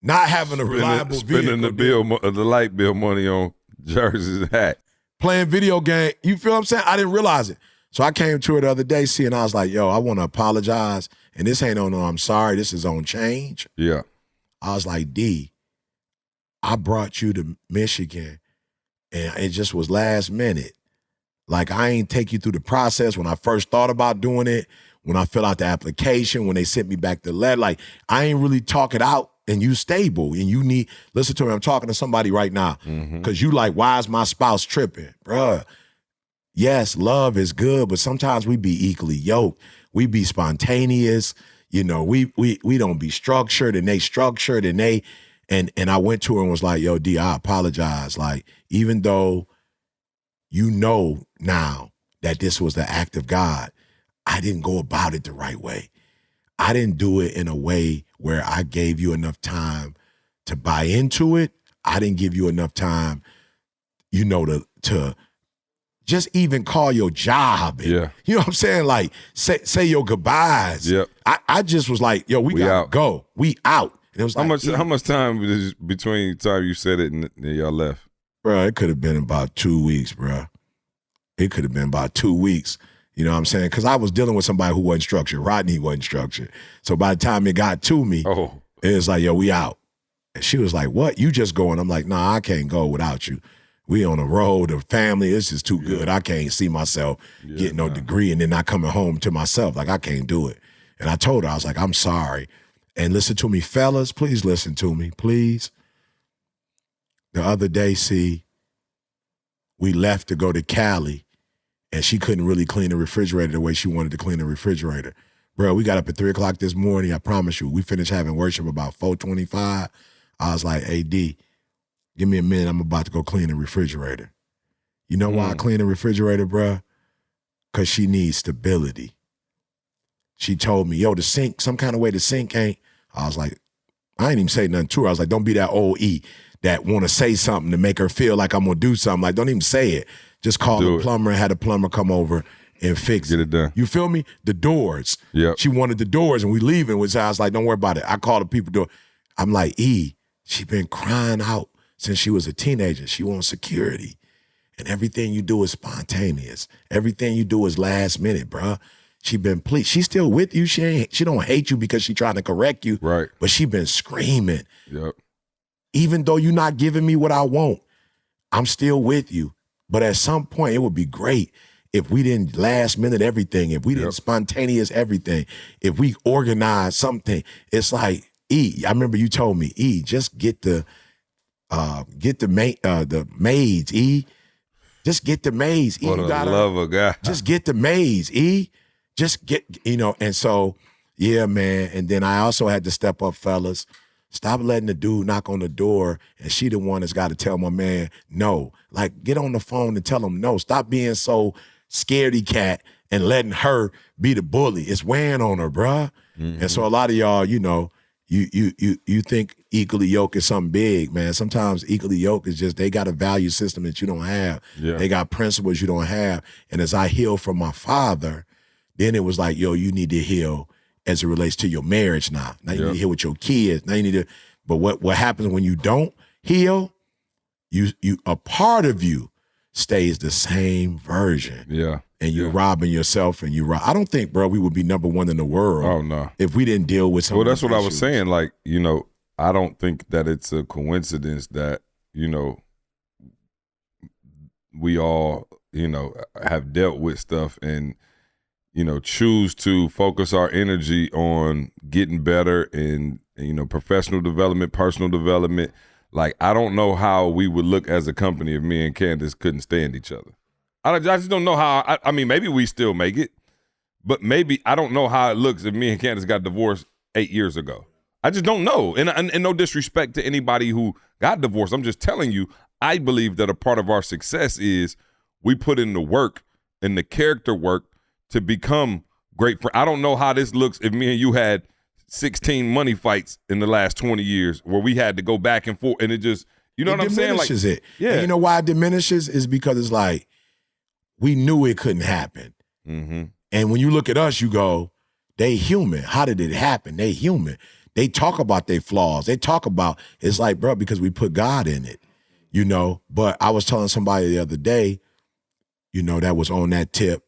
not having a reliable spending vehicle. the light bill money on jerseys and hat. Playing video game. You feel what I'm saying? I didn't realize it. So I came to her the other day, and I was like, yo, I want to apologize. And this ain't on no I'm sorry. This is on change. Yeah. I was like, D, I brought you to Michigan, and it just was last minute. Like, I ain't take you through the process when I first thought about doing it, when I fill out the application, when they sent me back the letter. Like, I ain't really talk it out, and you stable, and you need, listen to me, I'm talking to somebody right now, because you like, why is my spouse tripping? Bruh, yes, love is good, but sometimes we be equally yoked. We be spontaneous, you know, we don't be structured, and they structured, and they, and I went to her and was like, yo, D, I apologize. Like, even though you know now that this was the act of God, I didn't go about it the right way. I didn't do it in a way where I gave you enough time to buy into it. I didn't give you enough time, you know, to just even call your job. And, yeah. You know what I'm saying? Like, say your goodbyes. Yep. I just was like, yo, we gotta go. We out. And it was how like, much time is between the time you said it and y'all left? Bro, it could have been about 2 weeks, bro. It could have been about 2 weeks. You know what I'm saying? Because I was dealing with somebody who wasn't structured. Rodney wasn't structured. So by the time it got to me, it was like, yo, we out. And she was like, what? You just going? I'm like, nah, I can't go without you. We on the road, the family, this is too good. I can't see myself getting no degree and then not coming home to myself. Like, I can't do it. And I told her, I was like, I'm sorry. And listen to me, fellas, please listen to me, please. The other day, we left to go to Cali, and she couldn't really clean the refrigerator the way she wanted to clean the refrigerator. Bro, we got up at 3 o'clock this morning. I promise you, we finished having worship about 4:25. I was like, hey, D, give me a minute. I'm about to go clean the refrigerator. You know why I clean the refrigerator, bro? Because she needs stability. She told me, yo, the sink, some kind of way the sink ain't. I was like, I ain't even say nothing to her. I was like, don't be that old E that want to say something to make her feel like I'm going to do something. Like, don't even say it. Just call the plumber and have the plumber come over and fix it. Get it done. You feel me? The doors. Yep. She wanted the doors, and we leaving. I was like, don't worry about it. I called the people door. I'm like, E, she been crying out since she was a teenager. She wants security. And everything you do is spontaneous. Everything you do is last minute, bruh. She been pleased. She's still with you. She don't hate you because she trying to correct you. Right. But she been screaming. Yep. Even though you're not giving me what I want, I'm still with you. But at some point, it would be great if we didn't last minute everything, if we didn't spontaneous everything, if we organized something. It's like, E, I remember you told me, E, just get the maids, E. Just get the maids, E. What you a gotta love of God. Just get the maids, E. Just get, and so, yeah, man. And then I also had to step up, fellas. Stop letting the dude knock on the door and she the one that's got to tell my man no. Like, get on the phone and tell him no. Stop being so scaredy cat and letting her be the bully. It's weighing on her, bruh. And so a lot of y'all, you know, you think equally yoked is something big, man. Sometimes equally yoked is just they got a value system that you don't have. Yeah. They got principles you don't have. And as I healed from my father, then it was like, yo, you need to heal as it relates to your marriage now. Now you need to heal with your kids. Now you need to, but what happens when you don't heal, you a part of you stays the same version. Yeah. And you're robbing yourself and I don't think, bro, we would be number one in the world. Oh, no. If we didn't deal with some Well, that's of what these I was issues. saying. Like, you know, I don't think that it's a coincidence that, you know, we all, you know, have dealt with stuff and, you know, choose to focus our energy on getting better and, you know, professional development, personal development. Like, I don't know how we would look as a company if me and Candace couldn't stand each other. I just don't know how. I mean, maybe we still make it, but maybe I don't know how it looks if me and Candace got divorced 8 years ago. I just don't know. And no disrespect to anybody who got divorced. I'm just telling you, I believe that a part of our success is we put in the work and the character work to become great friends. I don't know how this looks if me and you had 16 money fights in the last 20 years where we had to go back and forth and it just, you know what I'm saying? Like, diminishes it. yeah. And you know why it diminishes is because it's like, we knew it couldn't happen. Mm-hmm. And when you look at us, you go, they human. How did it happen? They human. They talk about their flaws. They talk about, it's like, bro, because we put God in it, you know? But I was telling somebody the other day, you know, that was on that tip,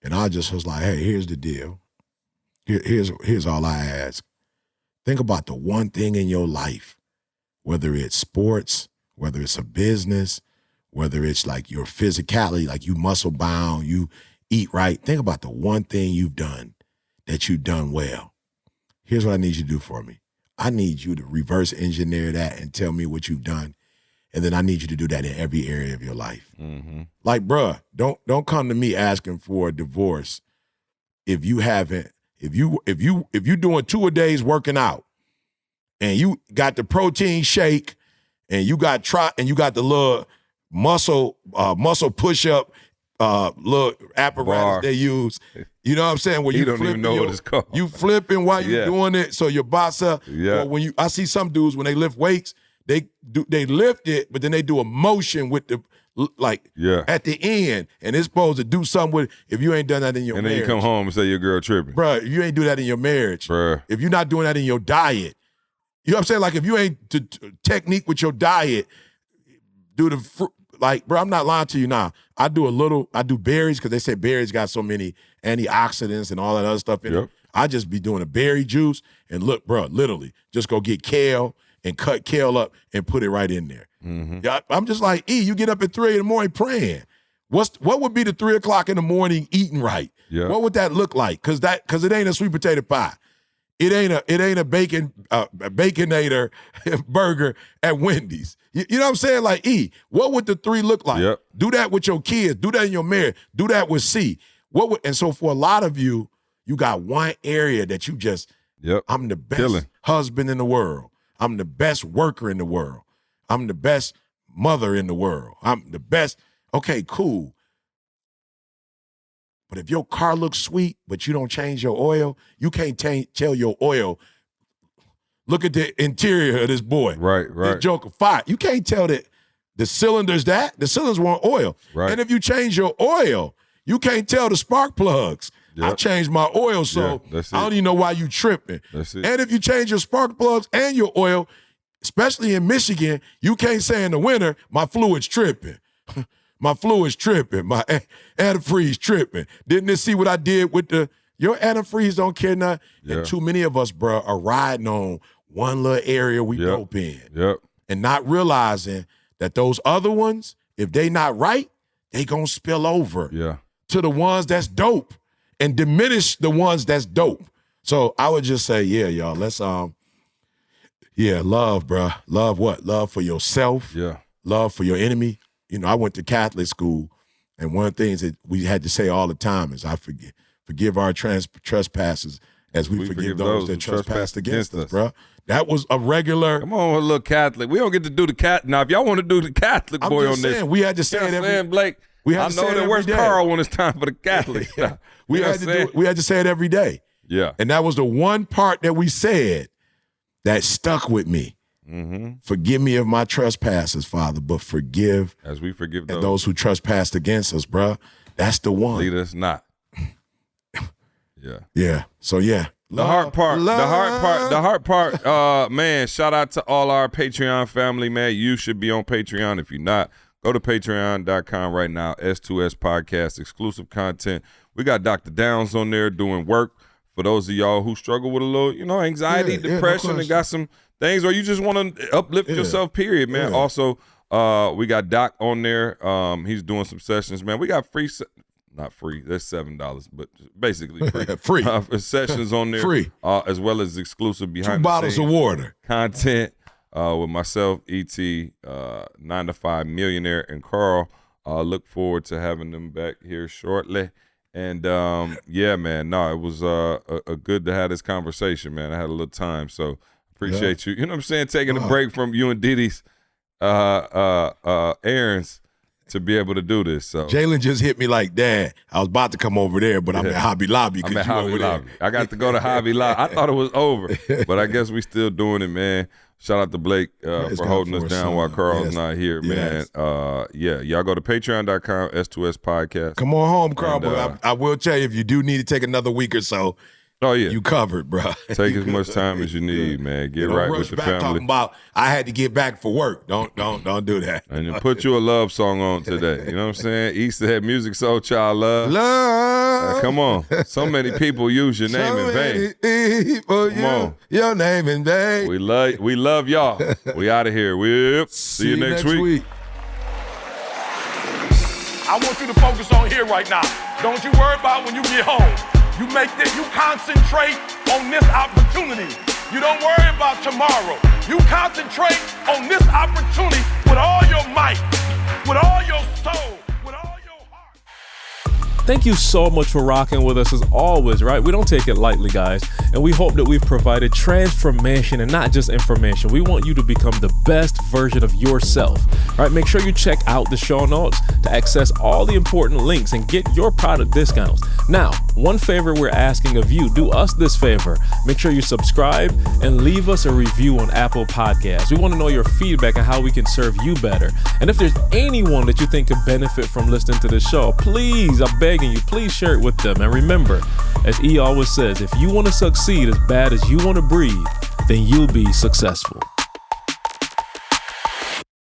and I just was like, hey, here's the deal. Here's all I ask. Think about the one thing in your life, whether it's sports, whether it's a business, whether it's like your physicality, like you muscle bound, you eat right. Think about the one thing you've done that you've done well. Here's what I need you to do for me. I need you to reverse engineer that and tell me what you've done. And then I need you to do that in every area of your life. Mm-hmm. Like, bruh, don't come to me asking for a divorce if you haven't, if you doing 2 a days working out and you got the protein shake and you got the little muscle push-up little apparatus Bar. they use. You know what I'm saying? Where You you don't even know what it's called. You flipping while you doing it, so your bicep. Yeah. Or when I see some dudes when they lift weights, they lift it, but then they do a motion with the at the end, and it's supposed to do something with. If you ain't done that in your And then marriage, you come home and say your girl tripping. bruh, if you ain't do that in your marriage, Bruh. if you're not doing that in your diet, you know what I'm saying? Like if you ain't technique with your diet, do the fruit. Like, bro, I'm not lying to you now. I do berries because they say berries got so many antioxidants and all that other stuff in it. I just be doing a berry juice and look, bro, literally just go get kale and cut kale up and put it right in there. Mm-hmm. Yeah, I'm just like, you get up at 3 in the morning praying. What would be the 3 o'clock in the morning eating right? Yeah. What would that look like? Because it ain't a sweet potato pie. It ain't a baconator burger at Wendy's. You know what I'm saying? Like, what would the 3 look like? Yep. Do that with your kids. Do that in your marriage. Do that with C. And so for a lot of you, you got one area that you just, I'm the best husband in the world. I'm the best worker in the world. I'm the best mother in the world. I'm the best. Okay, cool. But if your car looks sweet, but you don't change your oil, you can't tell your oil, look at the interior of this boy. Right. This joker fire. You can't tell that the cylinders want oil. Right. And if you change your oil, you can't tell the spark plugs. I changed my oil, so I don't even know why you tripping. That's it. And if you change your spark plugs and your oil, especially in Michigan, you can't say in the winter, my fluid's tripping. My fluid's tripping. My antifreeze tripping. Didn't they see what I did with your antifreeze don't care nothing? Yeah. And too many of us, bro, are riding on one little area we dope in. Yep. And not realizing that those other ones, if they not right, they gonna spill over to the ones that's dope and diminish the ones that's dope. So I would just say, y'all, let's love, bro. Love what? Love for yourself. Yeah. Love for your enemy. You know, I went to Catholic school, and one of the things that we had to say all the time is, I forgive our trespasses as we forgive those that trespass against us, bro. That was a regular. Come on, a little Catholic. We don't get to do the Catholic. Now, if y'all want to do the Catholic I'm boy just on this. saying, we had to say it every. Blake. We had I to know say it that every where's day. Carl when it's time for the Catholic Yeah. stuff. We had to say it every day. Yeah. And that was the one part that we said that stuck with me. Mm-hmm. Forgive me of my trespasses, Father, but forgive as we forgive those who trespassed against us, bruh. That's the one. Lead us not. Yeah. Yeah. So yeah. The hard part, man, shout out to all our Patreon family, man. You should be on Patreon. If you're not, go to patreon.com right now. S2S podcast, exclusive content. We got Dr. Downs on there doing work for those of y'all who struggle with a little, anxiety, depression, and got some things, or you just want to uplift yourself, period, man. Yeah. Also, we got Doc on there. He's doing some sessions, man. We got free not free, that's $7, but basically free. Sessions on there. Free. As well as exclusive behind 2 bottles of water. Content with myself, E.T., 9 to 5 Millionaire, and Carl. Look forward to having them back here shortly. And, yeah, man, no, it was a good to have this conversation, man. I had a little time, so appreciate you. You know what I'm saying? Taking a break from you and Diddy's errands to be able to do this. So Jalen just hit me like, Dad, I was about to come over there, but I'm at Hobby Lobby. I'm at Hobby Lobby. I got to go to Hobby Lobby. I thought it was over, but I guess we still doing it, man. Shout out to Blake for holding us down while Carl's not here, man. Yeah, y'all go to patreon.com, S2S podcast. Come on home, Carl, but I will tell you, if you do need to take another week or so, you covered, bro. Take as much time as you need, man. Get right with the family. Talking about I had to get back for work. Don't do that. And then put you a love song on today. You know what I'm saying? Easter had music, soul child, love. Come on. So many people use your name in vain. Come on. Your name in vain. We love y'all. We out of here. We'll see you next week. I want you to focus on here right now. Don't you worry about when you get home. You concentrate on this opportunity. You don't worry about tomorrow. You concentrate on this opportunity with all your might, with all your soul, with all your heart. Thank you so much for rocking with us as always, right? We don't take it lightly, guys. And we hope that we've provided transformation and not just information. We want you to become the best version of yourself, right? Make sure you check out the show notes to access all the important links and get your product discounts. Now, one favor we're asking of you, do us this favor. Make sure you subscribe and leave us a review on Apple Podcasts. We want to know your feedback on how we can serve you better. And if there's anyone that you think could benefit from listening to this show, please, I'm begging you, please share it with them. And remember, as E always says, if you want to succeed as bad as you want to breathe, then you'll be successful.